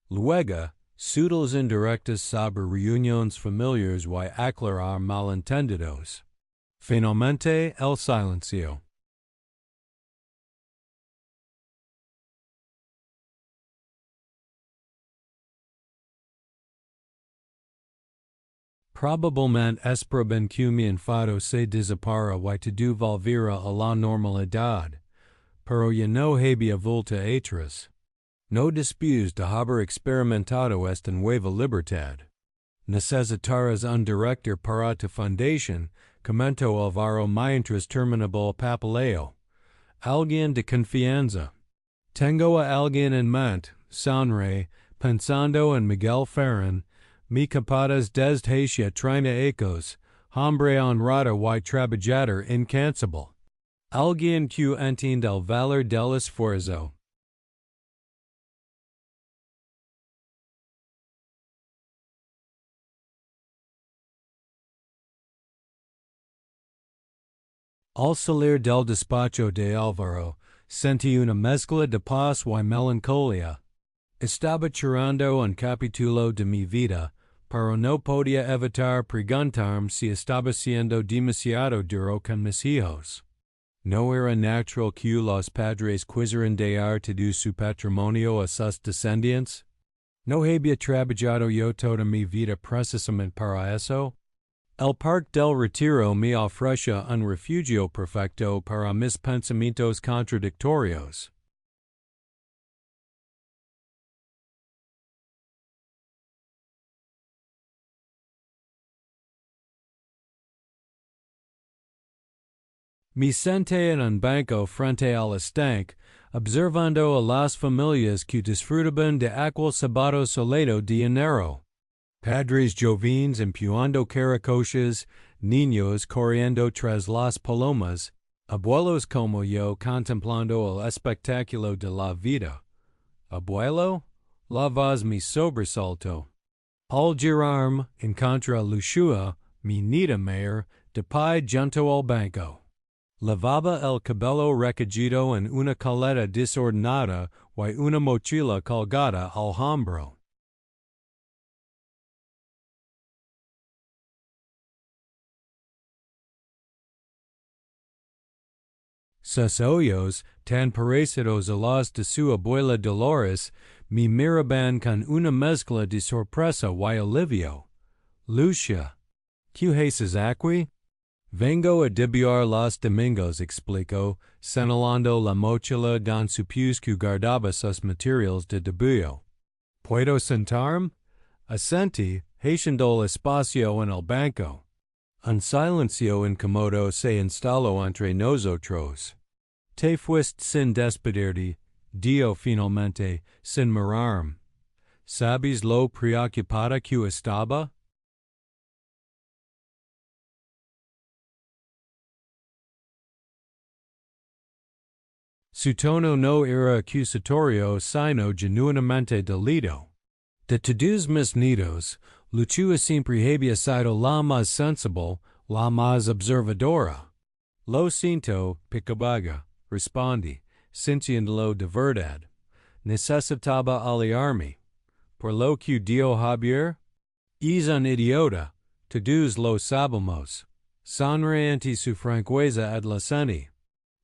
Luego, sutiles indirectas sobre reuniones familiares y aclarar malentendidos. Finalmente, el silencio. Probablemente esperaban que mi enfado se disipara y todo volviera a la normalidad, pero ya no había vuelta atrás. No después de haber experimentado esta nueva libertad. Necesitarás un director para tu fundación, comentó Alvaro mientras terminaba el papeleo. Alguien de confianza. Tengo a alguien en mente, sonreí, pensando en Miguel Ferran, mi capadas desde hacia 30 ecos, hombre honrado y trabajador incansable. Alguien que entiende el valor del esfuerzo. Al salir del despacho de Alvaro, sentí una mezcla de paz y melancolía. Estaba cerrando un capítulo de mi vida, pero no podía evitar preguntarme si estaba siendo demasiado duro con mis hijos. ¿No era natural que los padres quisieran dar todo su patrimonio a sus descendientes? ¿No había trabajado yo toda mi vida precisamente para eso? El Parque del Retiro me ofrece un refugio perfecto para mis pensamientos contradictorios. Me senté en un banco frente al estanque, observando a las familias que disfrutaban de aquel sábado soleado de enero. Padres jóvenes empuando caracoches, niños corriendo tras las palomas, abuelos como yo contemplando el espectáculo de la vida. Abuelo, la voz me sobresaltó. Al girarme, encontré a Lucia, mi nieta mayor, de pie junto al banco. Lavaba el cabello recogido en una coleta desordenada y una mochila colgada al hombro. Sus ojos, tan parecidos a los de su abuela Dolores, me miraban con una mezcla de sorpresa y alivio. Lucia, ¿qué haces aquí? Vengo a debutar los domingos, explicó, señalando la mochila don supuse que guardaba sus materiales de debut. ¿Puedo sentarme? Asentí, haciendo el espacio en el banco. Un silencio incómodo se instaló entre nosotros. Te fuiste sin despedirte, dio finalmente, sin mirarme. ¿Sabes lo preocupada que estaba? Su tono no era accusatorio sino genuinamente dolido. De todos mis nidos, Lucia siempre había sido la más sensible, la más observadora. Lo siento, Picabaga, respondí, sintiéndolo de verdad. Necesitaba aliarme. Por lo que dio Javier, es un idiota, todos lo sabemos. Sonriente su franqueza adolescente.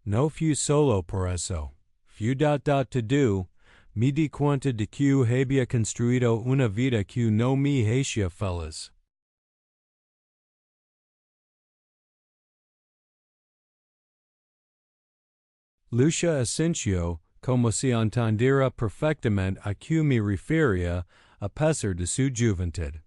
No fui solo por eso. Fui todo, me di cuenta de que había construido una vida que no me hacía feliz. Lucia asintió, como si entendiera perfectamente a que me refería a pesar de su juventud.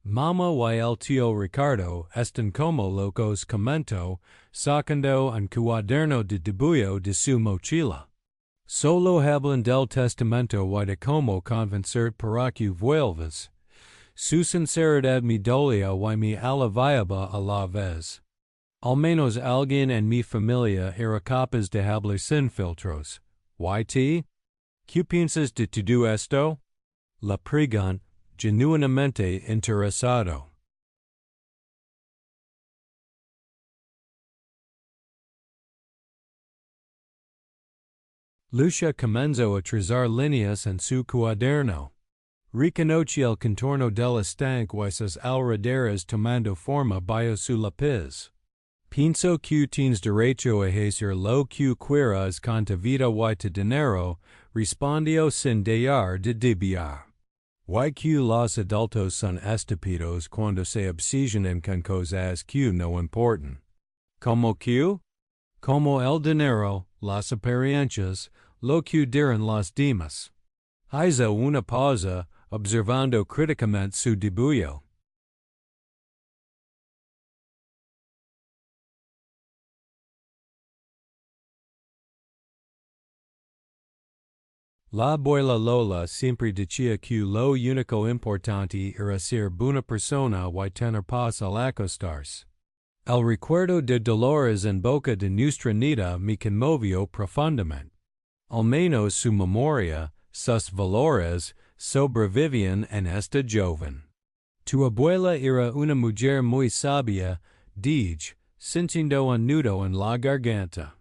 Mamá y el tío Ricardo están como locos, comentó, sacando un cuaderno de dibujo de su mochila. Solo hablan del testamento y de cómo convencer para que vuelvas. Su sinceridad me dolía y me aliviaba a la vez. Al menos alguien en mi familia era capaz de hablar sin filtros. ¿Qué piensas de todo esto? La pregunta, genuinamente interesado. Lucia comenzó a trazar líneas en su cuaderno. Reconoce el contorno del estanque y sus alrededores tomando forma bajo su lápiz. Pienso que tienes derecho a hacer lo que quieras con tu vida y tu dinero, respondió sin dejar de debiar. Y que los adultos son estúpidos cuando se obsesionan con cosas que no importan. ¿Cómo que? Como el dinero, las apariencias, lo que dirán los demás. Hizo una pausa, observando críticamente su dibujo. La abuela Lola siempre decía que lo único importante era ser buena persona y tener paz al acostarse. El recuerdo de Dolores en boca de nuestra nieta me conmovió profundamente. Al menos su memoria, sus valores, sobrevivían en esta joven. Tu abuela era una mujer muy sabia, dije, sintiendo un nudo en la garganta.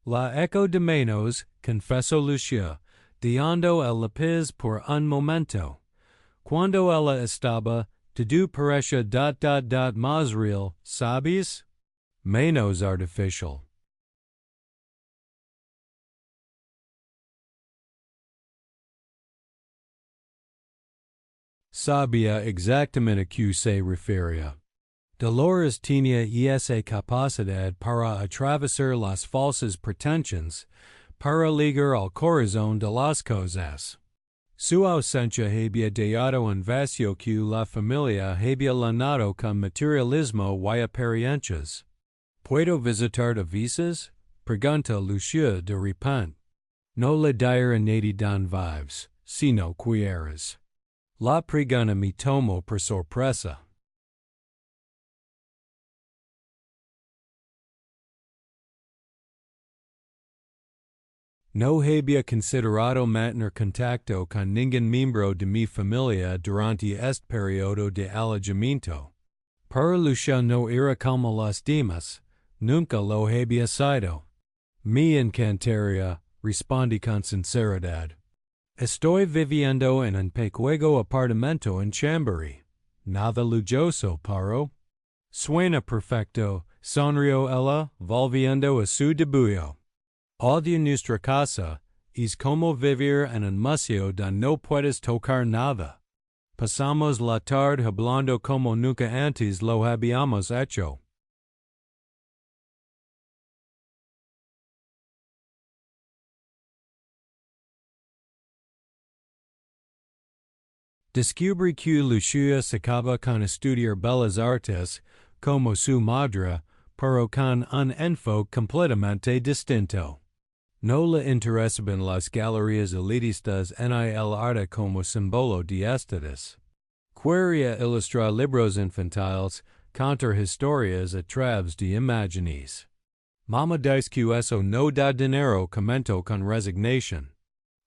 La eco de menos, confesó Lucia, dejando el lápiz por un momento. Cuando ella estaba, todo parecía más real, ¿sabes? Menos artificial. Sabía exactamente a qué se refería. Dolores tenía esa capacidad para atravesar las falsas pretensiones, para ligar al corazón de las cosas. Su ausencia había dado un vacío que la familia había llenado con materialismo y apariencias. ¿Puedo visitar a veces? Pregunta Lucia de repente. No le diré nada dan vives, sino quieres. La pregunta me tomó por sorpresa. No había considerado mantener contacto con ningún miembro de mi familia durante este periodo de alejamiento. Para Lucia no era como los demás, nunca lo había sido. Me encantaría, respondí con sinceridad. Estoy viviendo en un pequeño apartamento en Chambery. Nada lujoso, pero. Suena perfecto, sonrió ella, volviendo a su dibujo. Odio nuestra casa, es como vivir en un museo donde no puedes tocar nada. Pasamos la tarde hablando como nunca antes lo habíamos hecho. Descubrí que Lucia se acaba con estudiar bellas artes, como su madre, pero con un enfoque completamente distinto. No le interesaban las galerías elitistas ni el arte como símbolo de estatus. Quería ilustrar libros infantiles, contar historias a través de imágenes. Mamá dice que eso no da dinero, comentó con resignación.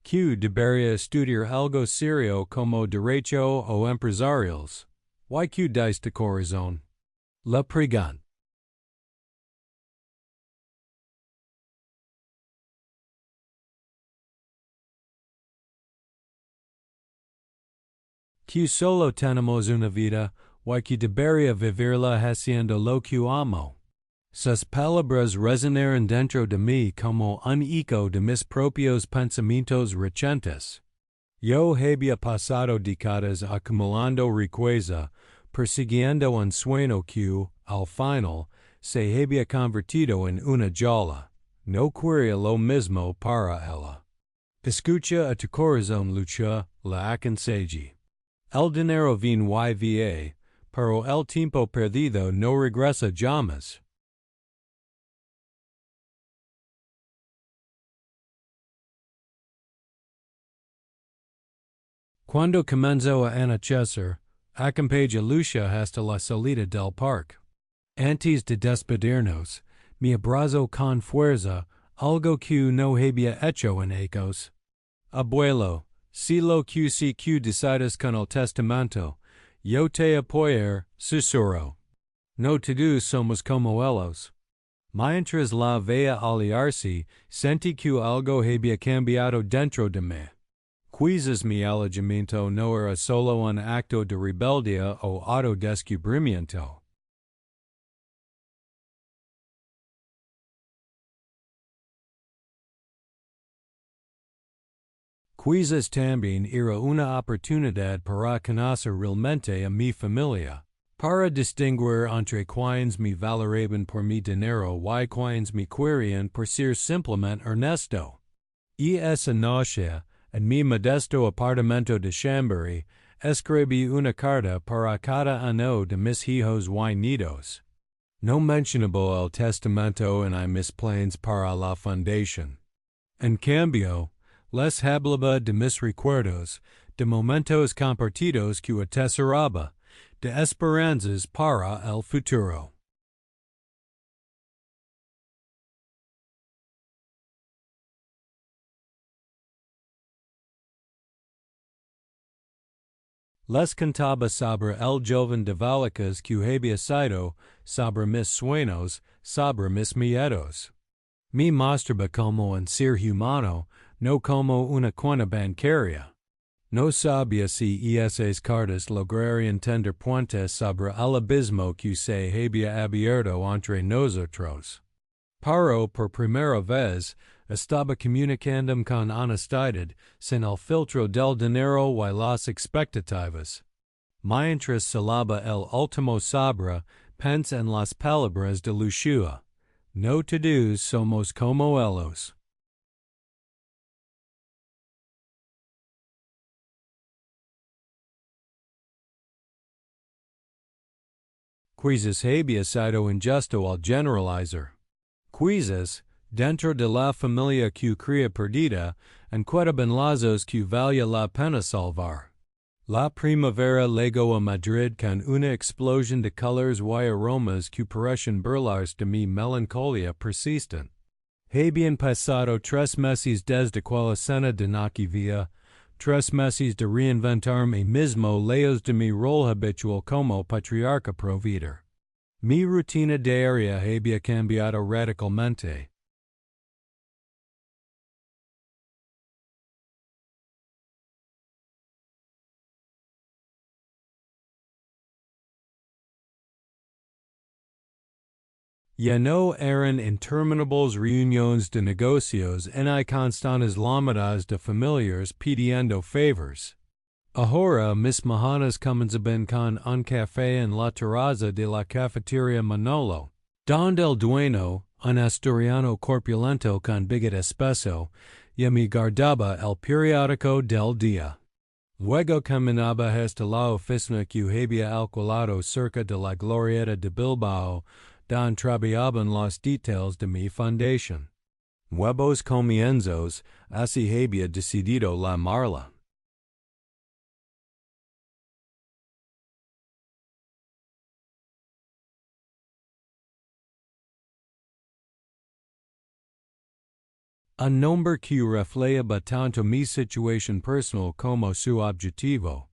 Que debería estudiar algo serio como derecho o empresarials. ¿Y que dice de corazón? La pregunta. Que solo tenemos una vida, y que debería vivirla haciendo lo que amo. Sus palabras resonaron dentro de mí como un eco de mis propios pensamientos recientes. Yo había pasado décadas acumulando riqueza, persiguiendo un sueño que, al final, se había convertido en una joya. No quería lo mismo para ella. Escucha a tu corazón, Lucia, la aconsejé. El dinero viene y va, pero el tiempo perdido no regresa jamás. Cuando comenzó a anochecer, acompañé a Lucia hasta la salida del parque. Antes de despedirnos, mi abrazo con fuerza, algo que no había hecho en ecos. Abuelo, si lo que decides con el testamento, yo te apoyar, susurro. No todos somos como ellos. Mientras la veía aliarse, sentí que algo había cambiado dentro de mí. Quizás mi alejamiento no era solo un acto de rebeldía o autodescubrimiento. Quizás también era una oportunidad para conocer realmente a mi familia, para distinguir entre quienes me valoraban por mi dinero y quienes me querían por ser simplemente honesto. Y esa noche, en mi modesto apartamento de Chambéry, escribí una carta para cada uno de mis hijos y nietos. No mencionaba el testamento en mis planes para la fundación. En cambio, les hablaba de mis recuerdos, de momentos compartidos que atesoraba, de esperanzas para el futuro. Les contaba sobre el joven de Vallecas que había sido, sobre mis sueños, sobre mis miedos. Mi mostraba como un ser humano, no como una cuenta bancaria. No sabía si esas cartas lograrían tender puentes sobre el abismo que se había abierto entre nosotros. Pero por primera vez estaba comunicando con honestidad, sin el filtro del dinero y las expectativas. Mientras salaba el último sobre, pensé en las palabras de Lucia. No todos somos como ellos. Quizás había sido injusto al generalizar. Quizás, dentro de la familia que cría perdida, encuadraban lazos que valía la pena salvar. La primavera llegó a Madrid con una explosión de colores y aromas que parecen burlarse de mi melancolía persistent. Habían pasado 3 meses desde que la cena de Nochevieja, 3 meses de reinventarme mismo lejos de mi rol habitual como patriarca provider. Mi rutina diaria había cambiado radicalmente. Ya no eran interminables reuniones de negocios ni constantes llamadas de familiares pidiendo favors. Ahora mis mañanas comenzaban con un café en la terraza de la cafetería Manolo, donde el dueño, un asturiano corpulento con bigot espeso, ya me guardaba el periódico del día. Luego caminaba hasta la oficina que había alquilado cerca de la glorieta de Bilbao, donde trabajaban los details de mi fundación. Huevos comienzos, así había decidido la Marla. Un nombre que refleja tanto mi situación personal como su objetivo,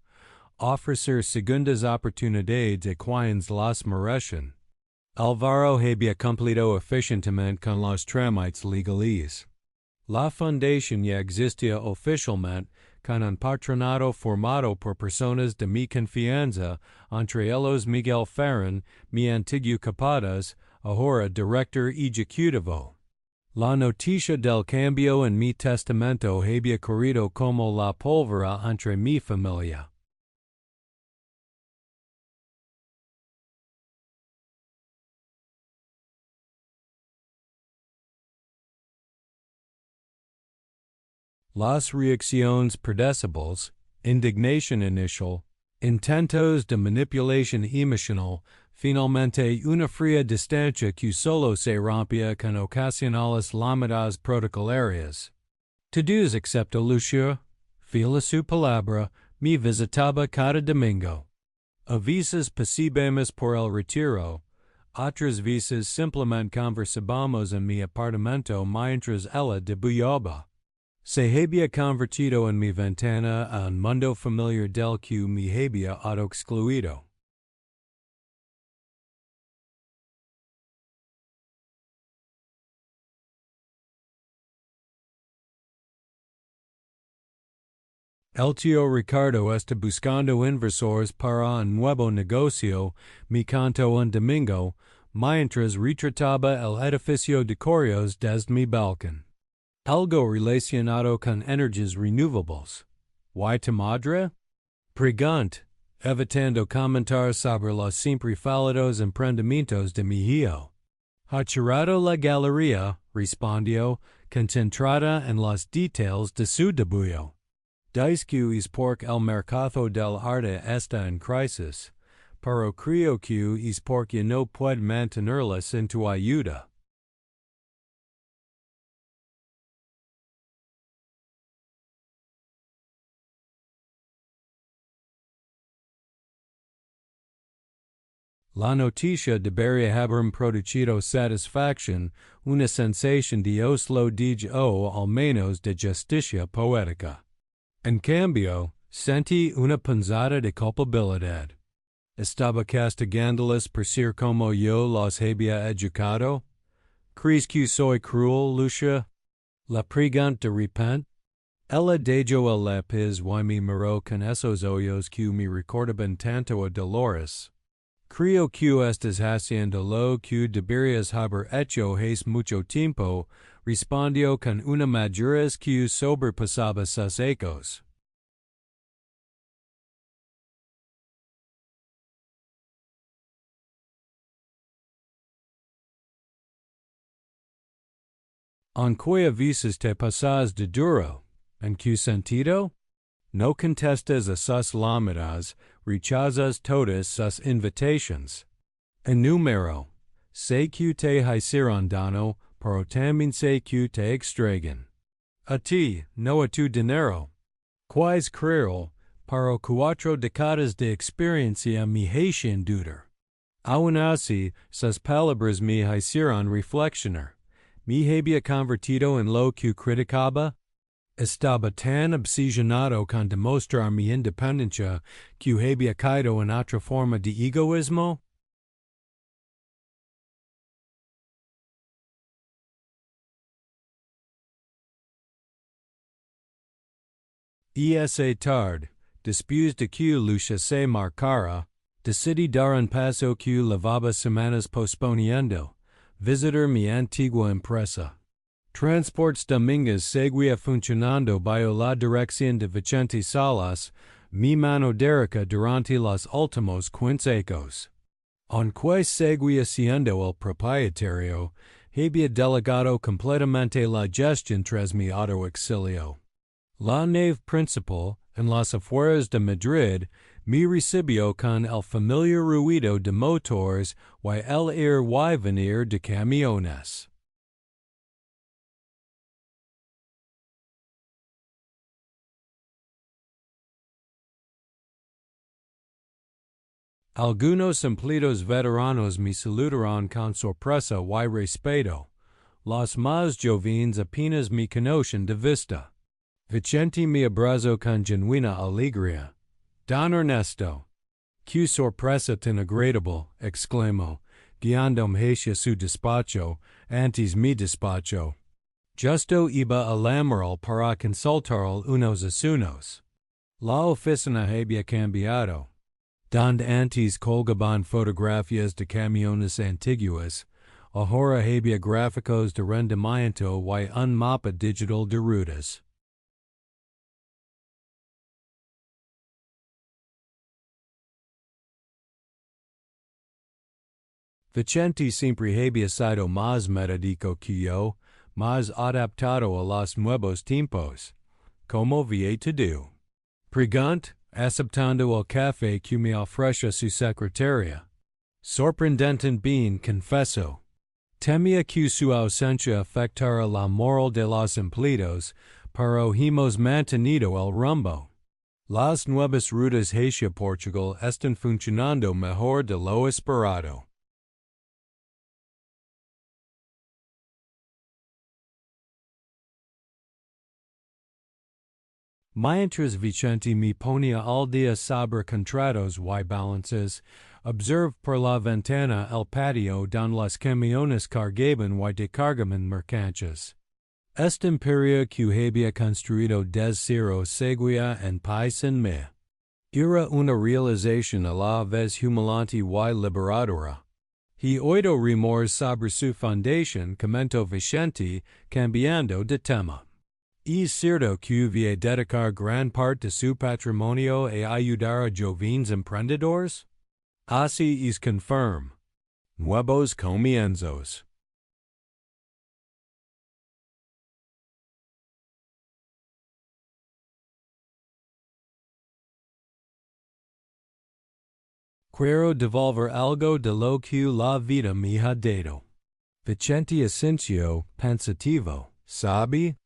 ofrecer segundas oportunidades de quienes las merecen. Álvaro había cumplido eficientemente con los trámites legales. La fundación ya existía oficialmente con un patronato formado por personas de mi confianza, entre ellos Miguel Ferran, mi antiguo capataz, ahora director ejecutivo. La noticia del cambio en mi testamento había corrido como la pólvora entre mi familia. Las reacciones predecibles, indignación inicial, intentos de manipulación emocional, finalmente una fría distancia que solo se rompía con ocasionales llamadas protocolarias. Todos excepto Lucia, fiel a su palabra, me visitaba cada domingo. A veces pasíbamos por el retiro, Otras veces simplemente conversamos en mi apartamento mientras ella debujaba. Se había convertido en mi ventana a un mundo familiar del que me había autoexcluido. El tío Ricardo está buscando inversores para un nuevo negocio, me contó un domingo, mientras retrataba el edificio de correos desde mi balcón. Algo relacionado con energías renovables. ¿Why tu madre? Pregunt, evitando comentar sobre los siempre fallidos emprendimientos de mi hijo. Ha cerrado la galería, respondió, concentrada en los detalles de su debut. Dice que es porque el mercado del arte está en crisis, pero creo que es porque no puede mantenerlas en tu ayuda. La noticia debería haber producido satisfacción, una sensación de oslo digo o al menos de justicia poética. En cambio, sentí una punzada de culpabilidad. ¿Estaba castigándolas por ser como yo los había educado? ¿Crees que soy cruel, Lucia? La pregunta de repente. Ella dejó el lápiz y me miró con esos ojos que me recordaban tanto a Dolores. Creo que estás haciendo lo que deberías haber hecho hace mucho tiempo, respondió con una madurez que sobrepasaba sus ecos. ¿En qué veces te pasas de duro? ¿En qué sentido? No contestas a sus llamadas, rechazas todas sus invitations. Enumero. Sé que te hicieron daño, pero también sé que te extrañan. A ti, no a tu dinero. Quais creerlo, pero 4 décadas de experiencia me hacen dudar. Aun así, sus palabras me hicieron reflexionar. ¿Me había convertido en lo que criticaba? Estaba tan obsesionado con demostrar mi independencia que había caído en otra forma de egoísmo? Esa tarde, después de que Lucia se marcara, decidí dar un paso que llevaba semanas posponiendo, visitar mi antigua empresa. Transportes Dominguez seguía funcionando bajo la dirección de Vicente Salas, mi mano derecha durante los últimos 15 años. Aunque seguía siendo el propietario, había delegado completamente la gestión tras mi autoexilio. La nave principal, en las afueras de Madrid, me recibió con el familiar ruido de motores y el ir y venir de camiones. Algunos empleados veteranos me saludaron con sorpresa y respeto. Los más jóvenes apenas me conocen de vista. Vicente me abrazó con genuina alegría. Don Ernesto. ¡Qué sorpresa tan agradable! Exclamó, guiándome hacia su despacho, antes mi despacho. Justo iba al Amaral para consultar unos asuntos. La oficina había cambiado. Donde antes colgaban fotografías de camiones antiguas, ahora había gráficos de rendimiento y un mapa digital de rutas. Vicente siempre había sido más metódico que yo, más adaptado a los nuevos tiempos. ¿Cómo había todo? Pregunt, aceptando el café que me ofreció su secretaria. Sorprendente bien, confeso. Temía que su ausencia afectara la moral de los empleados, pero hemos mantenido el rumbo. Las nuevas rutas hacia Portugal están funcionando mejor de lo esperado. Mientras Vicente me ponía al día sobre contratos y balances, observe por la ventana el patio donde los camiones cargaban y descargaban mercancías. Este imperio que había construido desde cero seguía en paz en mí. Era una realización a la vez humilante y liberadora. He oído rumores sobre su fundación, comentó Vicente, cambiando de tema. Es cierto que va a dedicar gran parte de su patrimonio a ayudar a jóvenes emprendedores? Así es confirm. Nuevos comienzos. Quiero devolver algo de lo que la vida me ha dado. Vicente Asensio, pensativo, sabe?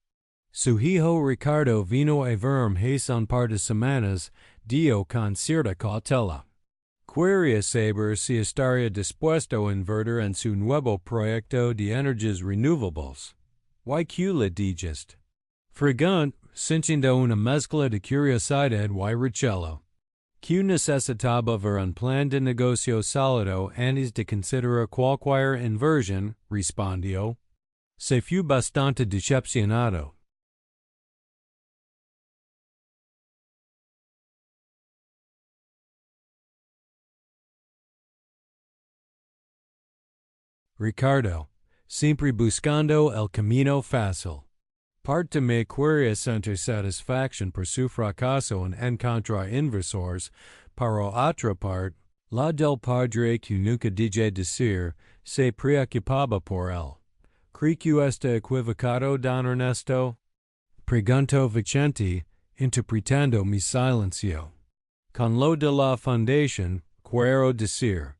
Su hijo Ricardo vino a verme hace un par de semanas, dio con cierta cautela. Quería saber si estaría dispuesto a invertir en su nuevo proyecto de energías renovables. ¿Y qué le dijiste? Frigant, sintiendo una mezcla de curiosidad y recelo. Que necesitaba ver un plan de negocio sólido antes de considerar cualquier inversión, respondió. Se fue bastante decepcionado. Ricardo, siempre buscando el camino fácil. Parte me quería sentir satisfaction por su fracaso en encontrar inversores, pero otra parte, la del padre que nunca dije decir, se preocupaba por él. ¿Cree que está equivocado, don Ernesto? Preguntó Vicente, interpretando mi silencio. Con lo de la fundación, quiero decir,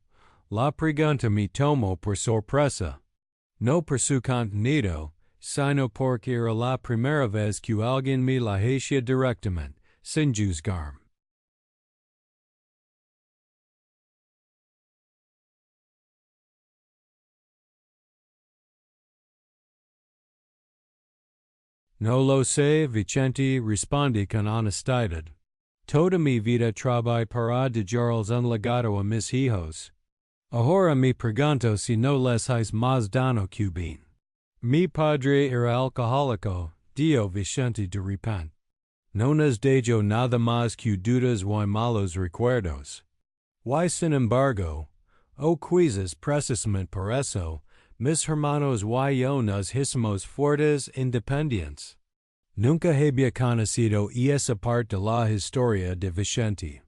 la pregunta me tomó por sorpresa. No por su contenido, sino porque era la primera vez que alguien me la hacía directamente, sin juzgarme. No lo sé, Vicente, respondí con honestidad. Toda mi vida trabajé para dejarles un legado a mis hijos. Ahora me pregunto si no les es más dano que bien. Mi padre era alcohólico, dio Vicente de repente. No nos dejó nada más que dudas y malos recuerdos. Y sin embargo, quizás precisamente por eso, mis hermanos y yo nos hicimos fuertes independientes. Nunca había conocido esa parte de la historia de Vicente.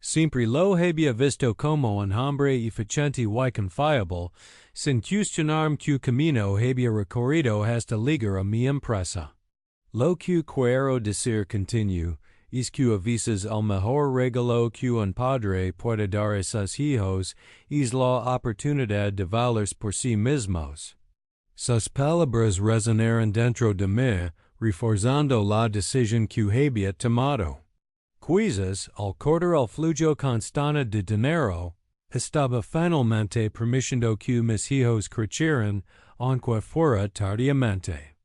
Siempre lo había visto como un hombre eficiente y confiable, sin cuestionarme que camino había recorrido hasta llegar a mi empresa. Lo que quiero decir continuo, es que a veces el mejor regalo que un padre puede dar a sus hijos es la oportunidad de valerse por sí mismos. Sus palabras resonaron dentro de mí, reforzando la decisión que había tomado. Quizás, al cortar el flujo constante de dinero, estaba finalmente permitiendo que mis hijos crecieran, aunque fuera tardíamente.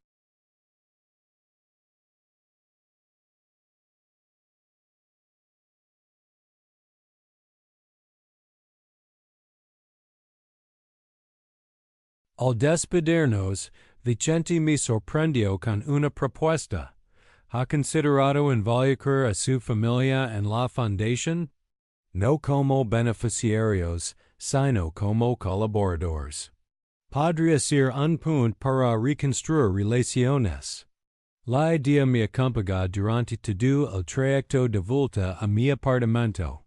Al despedirnos, Vicente me sorprendió con una propuesta. ¿Ha considerado involucrar a su familia en la fundación? No como beneficiarios, sino como colaboradores. Podría ser un punto para reconstruir relaciones. La idea me acompañó durante todo el trayecto de vuelta a mi apartamento.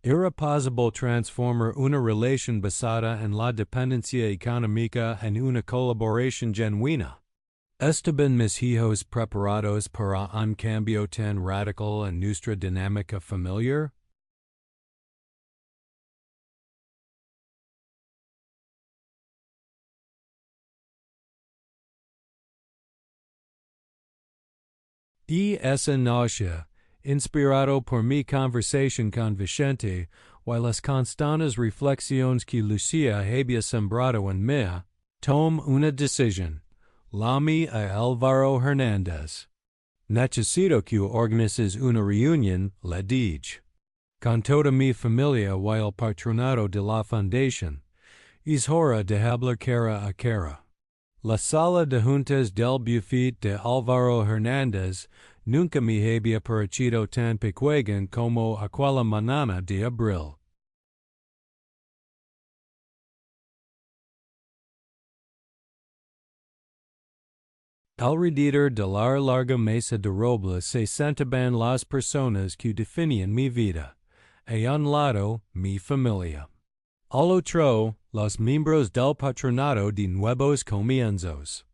Era posible transformar una relación basada en la dependencia económica en una colaboración genuina. ¿Estaban mis hijos preparados para un cambio tan radical en nuestra dinámica familiar? Y esa noche, inspirado por mi conversación con Vicente y las constantes reflexiones que Lucia había sembrado en mí, tomé una decisión. Llamé a Álvaro Hernández. Necesito que organices una reunión, le dije. Con toda mi familia y el patronato de la fundación. Es hora de hablar cara a cara. La sala de juntas del buffet de Álvaro Hernández nunca me había parecido tan pequeña como aquella mañana de abril. Alrededor de la larga mesa de roble se sentaban las personas que definían mi vida. A un lado, mi familia. Al otro, los miembros del patronato de nuevos comienzos.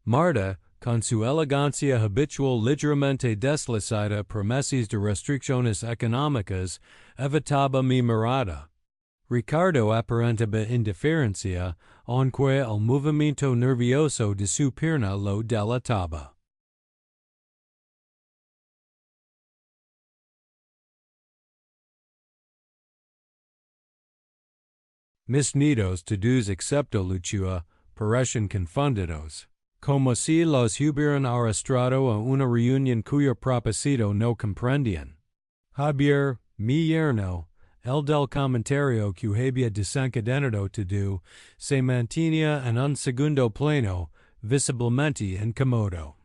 Marta, con su elegancia habitual ligeramente deslizada por meses de restricciones económicas, evitaba mi mirada. Ricardo aparentaba indiferencia, aunque el movimiento nervioso de su pierna lo delataba. Mis nidos todos excepto Lucia parecen confundidos, como si los hubieran arrastrado a una reunión cuyo propósito no comprendían. Javier, mi yerno, el del comentario que había desencadenado todo, se mantenía en un segundo plano, visiblemente incómodo.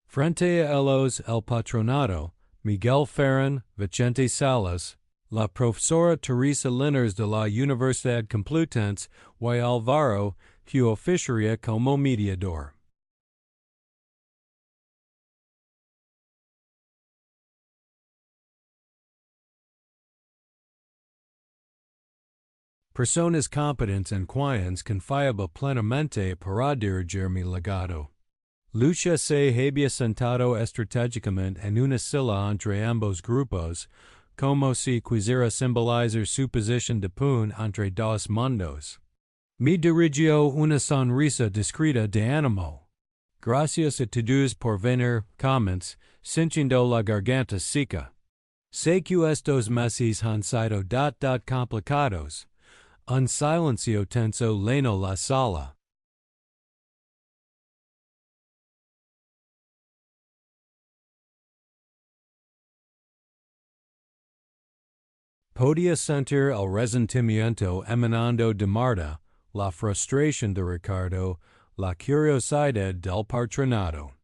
Frente a ellos el patronato, Miguel Ferran, Vicente Salas, la profesora Teresa Linares de la Universidad Complutense y Álvaro, que oficiaría como mediador. Personas competentes en quienes confiaba plenamente para dirigir mi legado. Lucia se había sentado estratégicamente en una silla entre ambos grupos, como si quisiera simbolizar su posición de puente entre dos mundos. Me dirigió una sonrisa discreta de ánimo. Gracias a todos por venir, comments, sintiendo la garganta seca. Sé que estos meses han sido complicados. Un silencio tenso llenó la sala. Podía sentir el resentimiento emanando de Marta, la frustración de Ricardo, la curiosidad del patronato.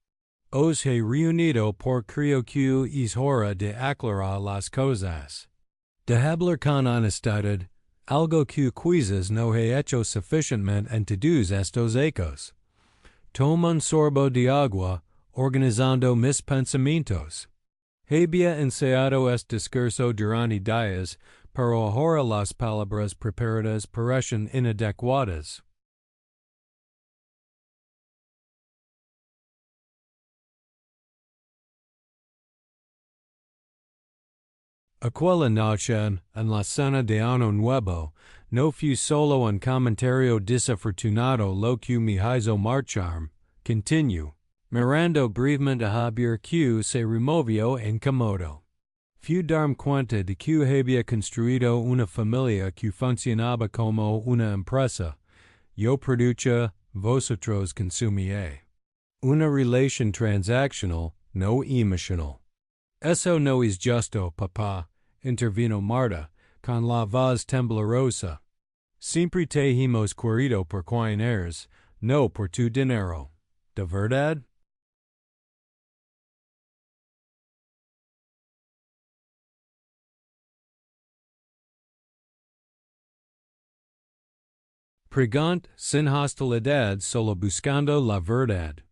Os he reunido por creo que es hora de aclarar las cosas. De hablar con honestidad, algo que quizás no he hecho suficientemente en todos estos ecos. Tomo un sorbo de agua, organizando mis pensamientos. Había ensayado este discurso durante días, pero ahora las palabras preparadas parecen inadecuadas. Aquella noche, en la cena de Año Nuevo, no fue solo un comentario desafortunado lo que me hizo marchar, continuo, mirando brevemente a Javier que se removió incómodo. Fui darme cuenta de que había construido una familia que funcionaba como una empresa. Yo produce, vosotros consumíais. Una relación transaccional, no emocional. Eso no es justo, papá, intervino Marta, con la voz temblorosa. Siempre te hemos querido por quien eres, no por tu dinero. ¿De verdad? Pregant sin hostilidad, solo buscando la verdad.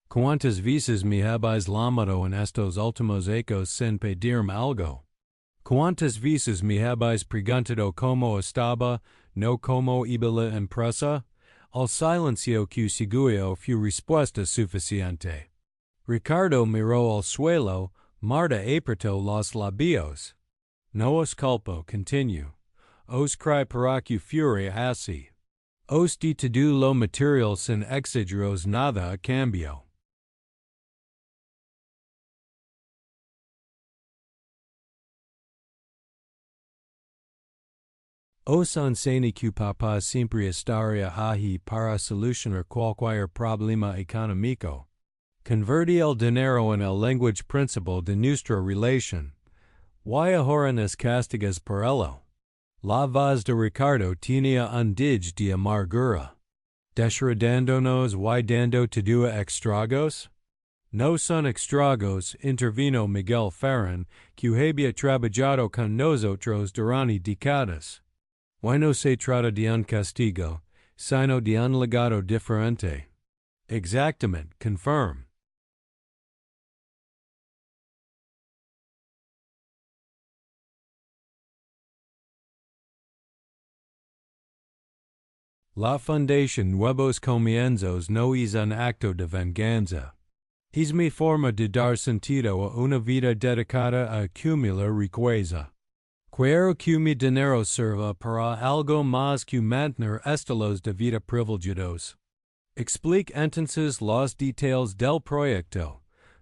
¿Cuántas veces me habéis llamado en estos últimos ecos sin pedirme algo? ¿Cuántas veces me habéis preguntado cómo estaba, no cómo iba la empresa? Al silencio que siguió fue respuesta suficiente. Ricardo miró al suelo, Marta apretó los labios. No os culpo, continuo. Os cry para que fuere así. Os di todo lo material sin exigiros nada a cambio. Os anseni que papa sempre estaria aí para solucionar qualquer problema econômico. Converti el dinero en el lenguage principal de nuestra relación. Y ahora nas castigas por ello. La voz de Ricardo tenía un dig de amargura. Desheredándonos y dando tudua extragos? No son extragos, intervino Miguel Ferran, que había trabajado con nosotros durante décadas. Y no se trata de un castigo, sino de un legado diferente. Exactamente, confirm. La fundación Nuevos Comienzos no es un acto de venganza. Es mi forma de dar sentido a una vida dedicada a acumular riqueza. Quiero que mi dinero sirva para algo más que mantener estilos de vida privilegiados. Explique entonces los detalles del proyecto.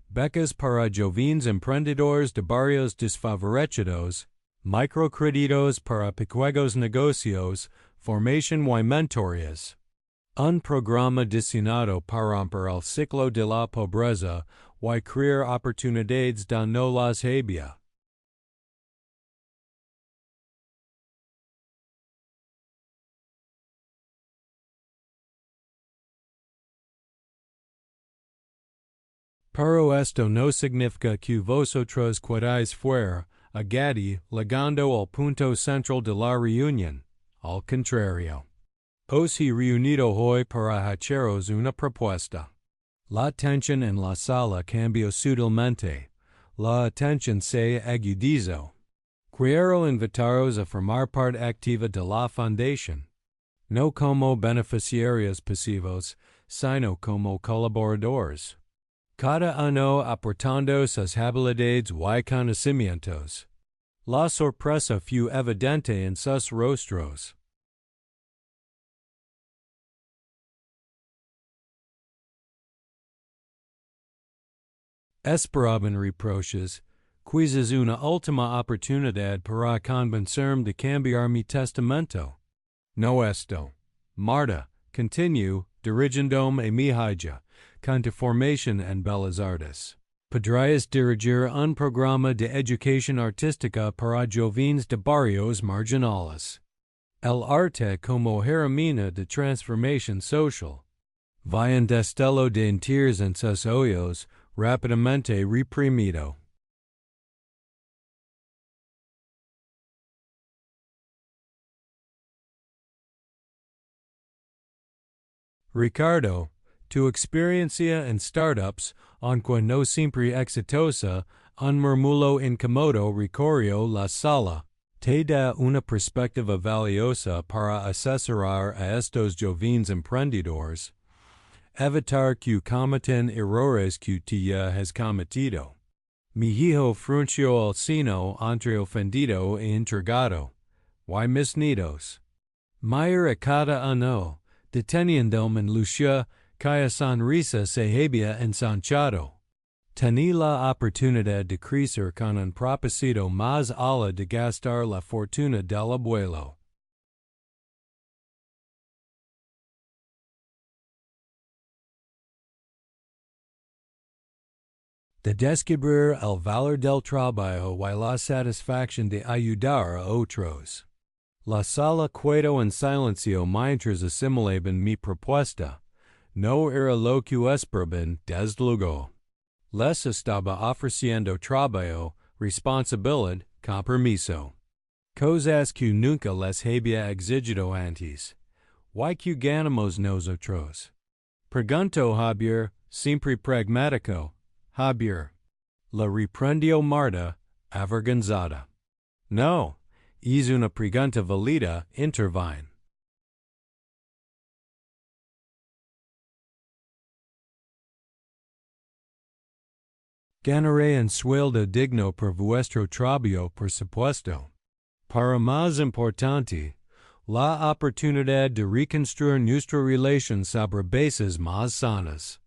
Becas para jóvenes emprendedores de barrios desfavorecidos, microcréditos para pequeños negocios, formación y mentorías. Un programa diseñado para romper el ciclo de la pobreza y crear oportunidades donde no las había. Pero esto no significa que vosotros queráis fuera, agadi, llegando al punto central de la reunión. Al contrario. Os he reunido hoy para haceros una propuesta. La tensión en la sala cambió sutilmente. La atención se agudizó. Quiero invitaros a formar parte activa de la fundación. No como beneficiarios pasivos, sino como colaboradores. Cada uno aportando sus habilidades y conocimientos. La sorpresa fue evidente en sus rostros. Esperaban reproches, quizás una última oportunidad para convencerme de cambiar mi testamento. No esto. Marta, continue, dirigiéndome a mi hija, con tu formación en bellas artes. Podrías dirigir un programa de educación artística para jóvenes de barrios marginales. El arte como herramienta de transformación social. Vayan destello de interés en sus ojos, rápidamente reprimido. Ricardo, tu experiencia en startups, aunque no siempre exitosa, un murmullo incómodo recorrió la sala. Te da una perspectiva valiosa para asesorar a estos jóvenes emprendedores. Evitar que cometen errores que tú ya has cometido. Mi hijo frunció el ceño entre ofendido e intrigado. Y mis nidos. Mira a cada uno, deteniéndome en lucha, cuya sonrisa se había ensanchado. Tení la oportunidad de crecer con un propósito más allá de gastar la fortuna del abuelo. De descubrir el valor del trabajo y la satisfacción de ayudar a otros. La sala quedó en silencio mientras asimilaban mi propuesta. No era lo que esperaban, desde luego. Les estaba ofreciendo trabajo, responsabilidad, compromiso. Cosas que nunca les había exigido antes. ¿Y que ganamos nosotros? Preguntó Javier, siempre pragmático. Javier. La reprendió Marta, avergonzada. No, es una pregunta válida, intervine. Ganaré un sueldo digno por vuestro trabajo, por supuesto. Para más importante, la oportunidad de reconstruir nuestra relación sobre bases más sanas.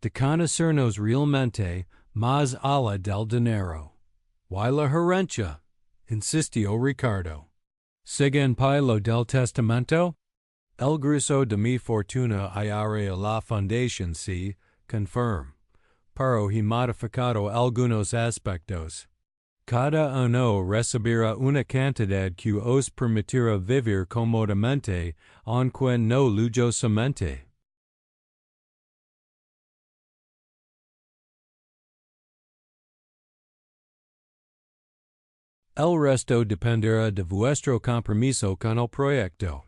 De conocernos realmente, más allá del dinero. ¿Y la herencia? Insistió Ricardo. Siguen lo del testamento? El grueso de mi fortuna iré a la fundación si, confirm. Pero he modificado algunos aspectos. Cada uno recibirá una cantidad que os permitirá vivir cómodamente, aunque no lujosamente. El resto dependerá de vuestro compromiso con el proyecto.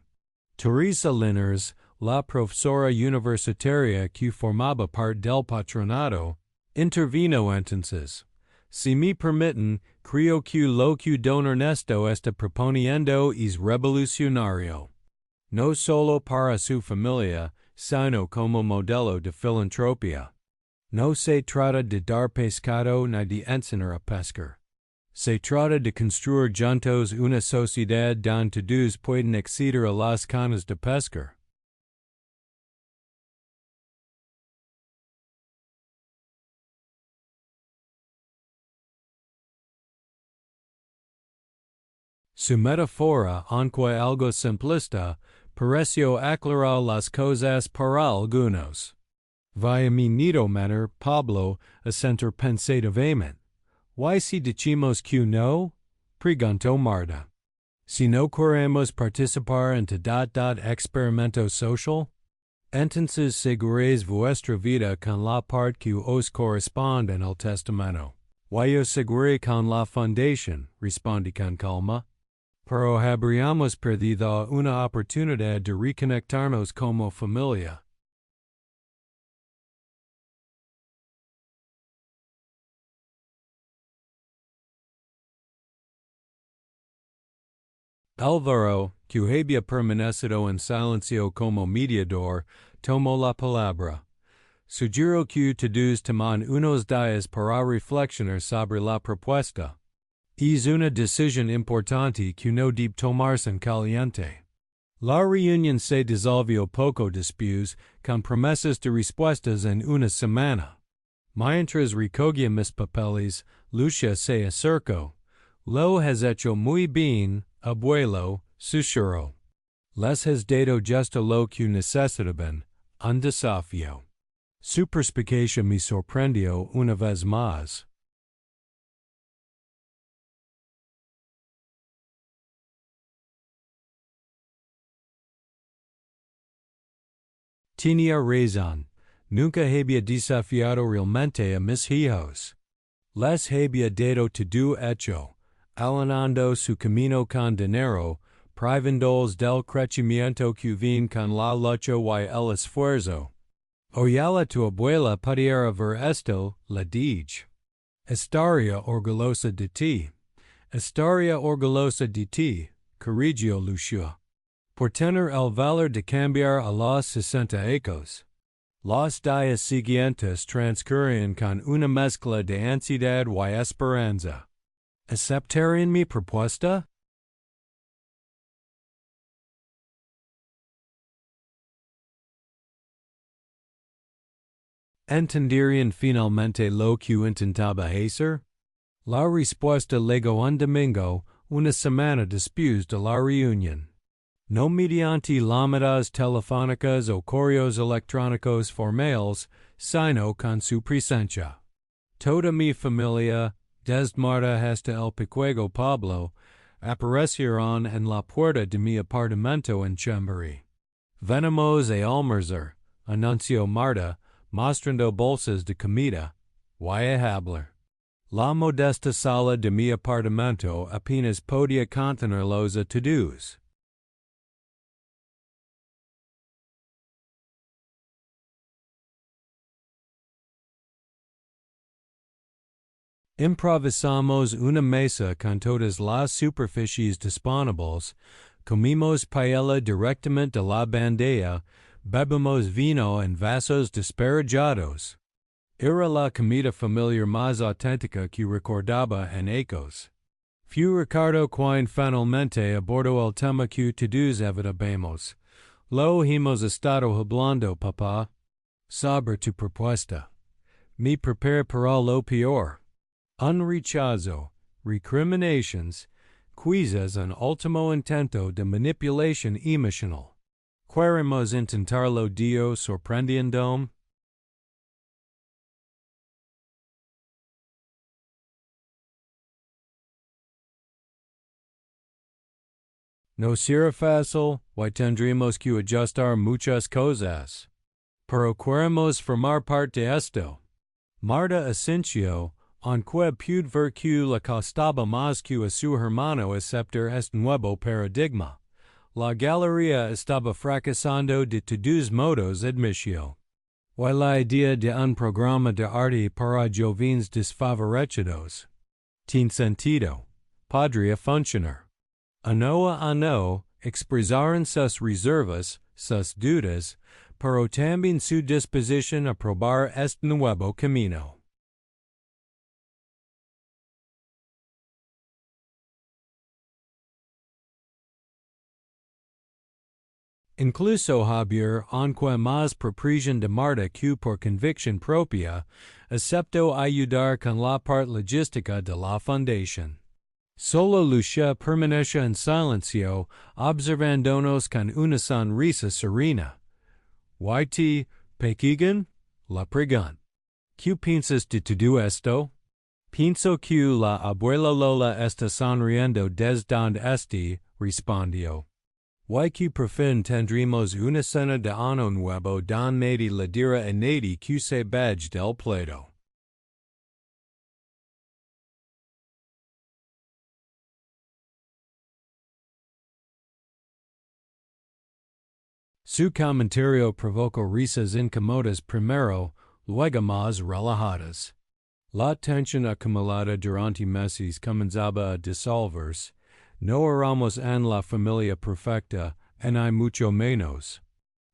Teresa Linares, la profesora universitaria que formaba parte del patronato, intervino entonces. Si me permiten, creo que lo que don Ernesto está proponiendo es revolucionario. No solo para su familia, sino como modelo de filantropía. No se trata de dar pescado ni de enseñar a pescar. Se trata de construir juntos una sociedad donde todos pueden acceder a las canas de pescar. Su metáfora, aunque algo simplista, pareció aclarar las cosas para algunos. Vaya mi nido manner, Pablo, asentir pensativamente. ¿Why si decimos que no? Preguntó Marta. Si no queremos participar en experimento social, entonces seguiréis vuestra vida con la parte que os corresponde en el testamento. Yo seguiré con la fundación, respondí con calma. Pero habríamos perdido una oportunidad de reconectarnos como familia. Álvaro, que había permanecido en silencio como mediador, tomó la palabra. Sugiero que todos tomen unos días para reflexionar sobre la propuesta. Es una decisión importante que no debe tomarse en caliente. La reunión se disolvió poco después, con promesas de respuestas en una semana. Mientras recogía mis papeles, Lucia se acercó. Lo has hecho muy bien, abuelo, susurró. Les has dado justo lo que necesitaban, un desafío. Su perspicacia me sorprendió una vez más. Tenía razón. Nunca había desafiado realmente a mis hijos. Les había dado todo hecho, allanando su camino con dinero, privándolos del crecimiento que viene con la lucha y el esfuerzo. Oyala tu abuela pudiera ver esto, la dije. Estaría orgullosa de ti. Estaría orgullosa de ti, corrigió Lucia. Por tener el valor de cambiar a los 60 ecos. Los días siguientes transcurrían con una mezcla de ansiedad y esperanza. ¿Aceptarían mi propuesta? ¿Entenderían finalmente lo que intentaba hacer? La respuesta llegó un domingo, una semana después de la reunión. No mediante llamadas telefónicas o correos electrónicos formales, sino con su presencia. Toda mi familia, desde Marta hasta el pequeño Pablo, aparecieron en la puerta de mi apartamento en Chamberí. Venimos a almorzar, anunció Marta, mostrando bolsas de comida. Voy a hablar. La modesta sala de mi apartamento apenas podía contenerlos a todos. Improvisamos una mesa con todas las superficies disponibles, comimos paella directamente de la bandeja, bebimos vino en vasos despejados. Era la comida familiar más auténtica que recordaba en ecos. Fue Ricardo quien finalmente abordó el tema que todos evitabamos. Lo hemos estado hablando, papá. Sobre tu propuesta. Me prepara para lo peor. Un rechazo, recriminations, quizás un último intento de manipulación emocional. Queremos intentarlo Dio sorprendiéndome. No será fácil, y tendremos que ajustar muchas cosas. Pero queremos formar parte de esto. Marta Asensio, aunque puede ver que le costaba más que a su hermano aceptar este nuevo paradigma. La galería estaba fracasando de todos modos admitió. Y la idea de un programa de arte para jóvenes desfavorecidos. Tiene sentido. Podría funcionar. Ano a ano, expresaron sus reservas, sus dudas, pero también su disposición a probar este nuevo camino. Incluso Javier, aunque más por presión de Marta que por convicción propia, aceptó ayudar con la parte logística de la fundación. Solo Lucia permaneció en silencio, observándonos con una sonrisa serena. YT, Pequigan, la pregun. ¿Qué piensas de todo esto? Pienso que la abuela Lola está sonriendo desde donde esté, respondió. Y que por fin tendremos una cena de Año Nuevo don nadie le dirá a nadie que se badge del plato. Su comentario provocó risas incómodas primero, luego más relajadas. La tensión acumulada durante meses comenzaba a disolverse. No éramos en la familia perfecta, en hay mucho menos.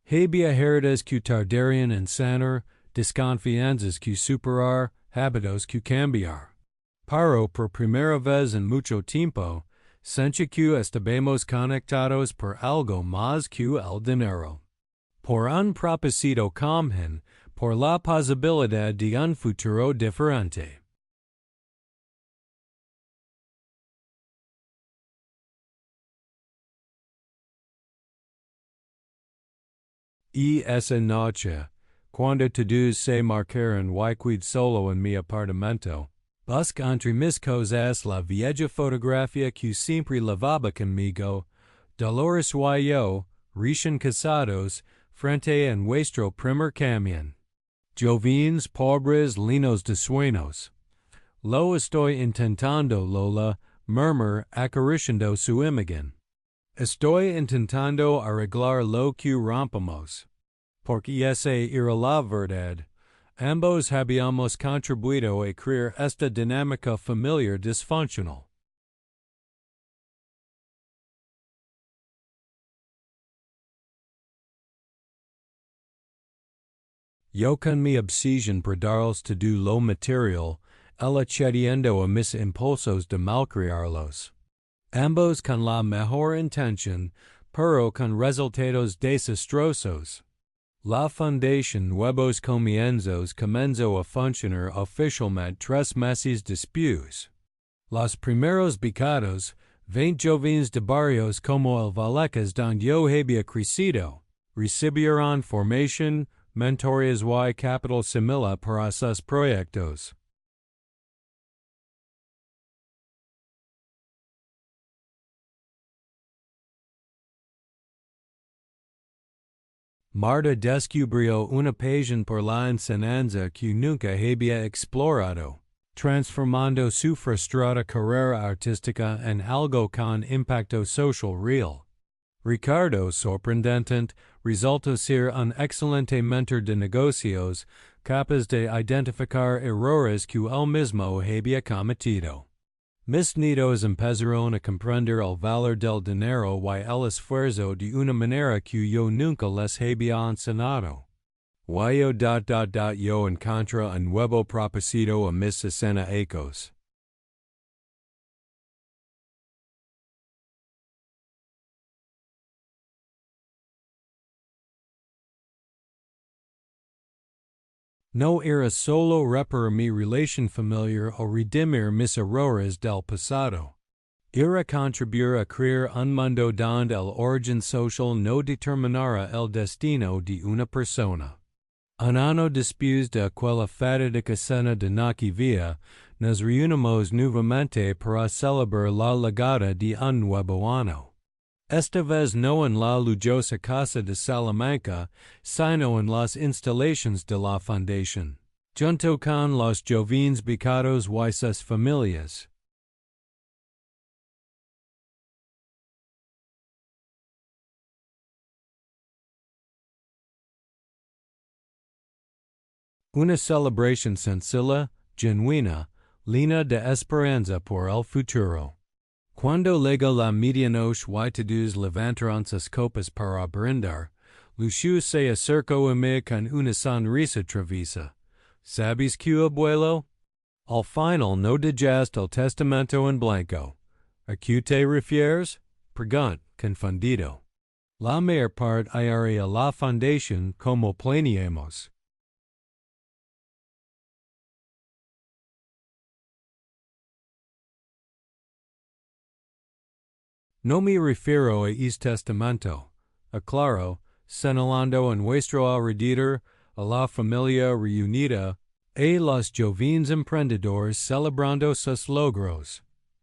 Había heridas que tardarían en sanar, desconfianzas que superar, hábitos que cambiar. Pero por primera vez en mucho tiempo, sentí que estábamos conectados por algo más que el dinero. Por un propósito común, por la posibilidad de un futuro diferente. Y esa noche, cuando todos se marcharon y quedé solo en mi apartamento, busqué entre mis cosas la vieja fotografía que siempre llevaba conmigo, Dolores y yo, recién casados, frente a nuestro primer camión. Jóvenes pobres llenos de sueños. Lo estoy intentando, Lola, murmur acariciando su imagen. Estoy intentando arreglar lo que rompamos. Porque esa era la verdad. Ambos habíamos contribuido a crear esta dinámica familiar disfuncional. Yo con mi obsesión por darles todo lo material, ella cediendo a mis impulsos de malcriarlos. Ambos con la mejor intención, pero con resultados desastrosos. La Fundación Nuevos Comienzos comenzó a funcionar oficialmente 3 meses después. Los primeros becados, 20 jóvenes de barrios como el Vallecas donde yo había crecido, recibieron formación, mentores y capital similar para sus proyectos. Marta descubrió una pasión por la enseñanza que nunca había explorado, transformando su frustrada carrera artística en algo con impacto social real. Ricardo, sorprendente, resultó ser un excelente mentor de negocios, capaz de identificar errores que él mismo había cometido. Mis nidos empezaron a comprender el valor del dinero y el esfuerzo de una manera que yo nunca les había enseñado. Yo encontré un nuevo propósito a mis 60 ecos. No era solo reparar mi relación familiar o redimir mis errores del pasado. Ira contribuir a crear un mundo donde el origen social no determinara el destino de una persona. Un anno después de aquella fatídica cena de Nochevia, nos reunimos nuevamente para celebrar la llegada de un nuevo año. Esta vez no en la lujosa casa de Salamanca, sino en las instalaciones de la fundación, junto con los jóvenes becados y sus familias. Una celebración sencilla, genuina, llena de esperanza por el futuro. Cuando llega la medianoche y todos levantaron sus copas para brindar, Lucio se acercó a mí con una sonrisa traviesa. ¿Sabes qué, abuelo? Al final no dejaste el testamento en blanco. ¿A qué te refieres? Preguntó, confundido. La mayor parte irá a la fundación como planeamos. No me refiero a este testamento. Aclaro, señalando en vuestro alrededor a la familia reunida, a los jóvenes emprendedores celebrando sus logros.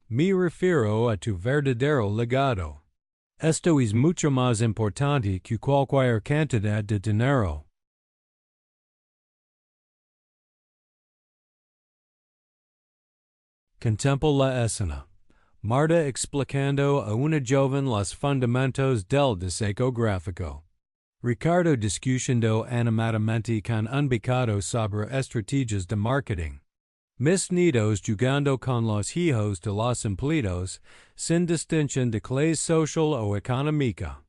Me refiero a tu verdadero legado. Esto es mucho más importante que cualquier cantidad de dinero. Contempla la escena. Marta explicando a una joven los fundamentos del diseño gráfico. Ricardo discutiendo animadamente con un becado sobre estrategias de marketing. Miss Nidos jugando con los hijos de los empleados, sin distinción de clase social o económica.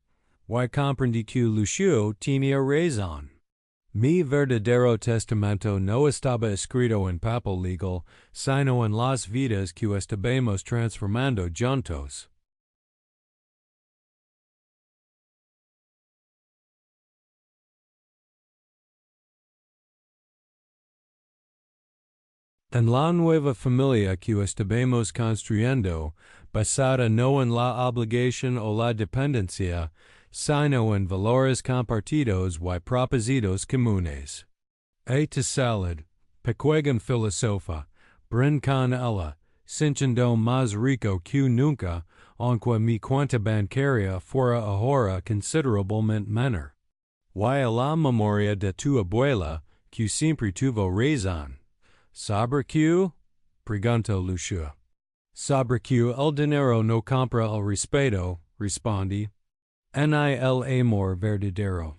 Y comprendí que Lucio tenía razón. Mi verdadero testamento no estaba escrito en papel legal, sino en las vidas que estábamos transformando juntos. En la nueva familia que estábamos construyendo, basada no en la obligación o la dependencia, sino en valores compartidos y propósitos comunes. Te salud, pequeña filosofa, brin con ella, sintiendo más rico que nunca, aunque mi cuenta bancaria fuera ahora considerablemente menor. Y a la memoria de tu abuela, que siempre tuvo razón. ¿Sabe qué? Preguntó Lucio. ¿Sabe que el dinero no compra el respeto? Respondí. Ni el amor verdadero.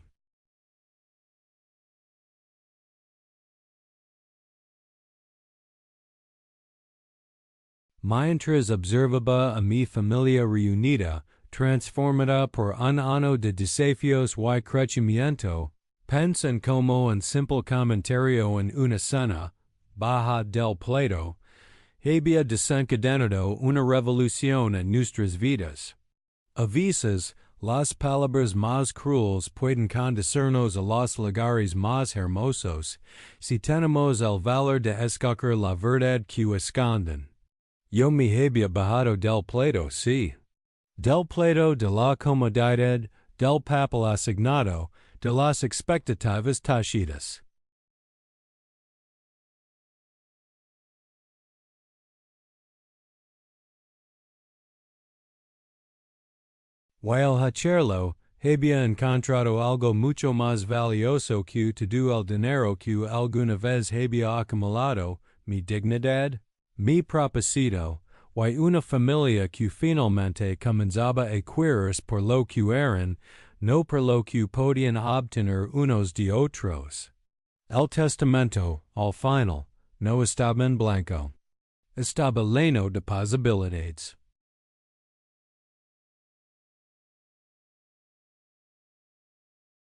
Mientras observaba a mi familia reunida, transformada por un año de desafíos y crecimiento, pensé en como un simple comentario en una cena, baja del plato, había desencadenado una revolución en nuestras vidas. A veces, las palabras más crueles pueden conducirnos a los lugares más hermosos si tenemos el valor de escoger la verdad que esconden. Yo me había bajado del plato, sí. Del plato de la comodidad, del papel asignado, de las expectativas tachidas. While hacerlo, había encontrado algo mucho más valioso que todo el dinero que alguna vez había acumulado, mi dignidad, mi propósito, y una familia que finalmente comenzaba a querer por lo que eran, no por lo que podían obtener unos de otros. El testamento, al final, no estaba en blanco. Estaba lleno de posibilidades.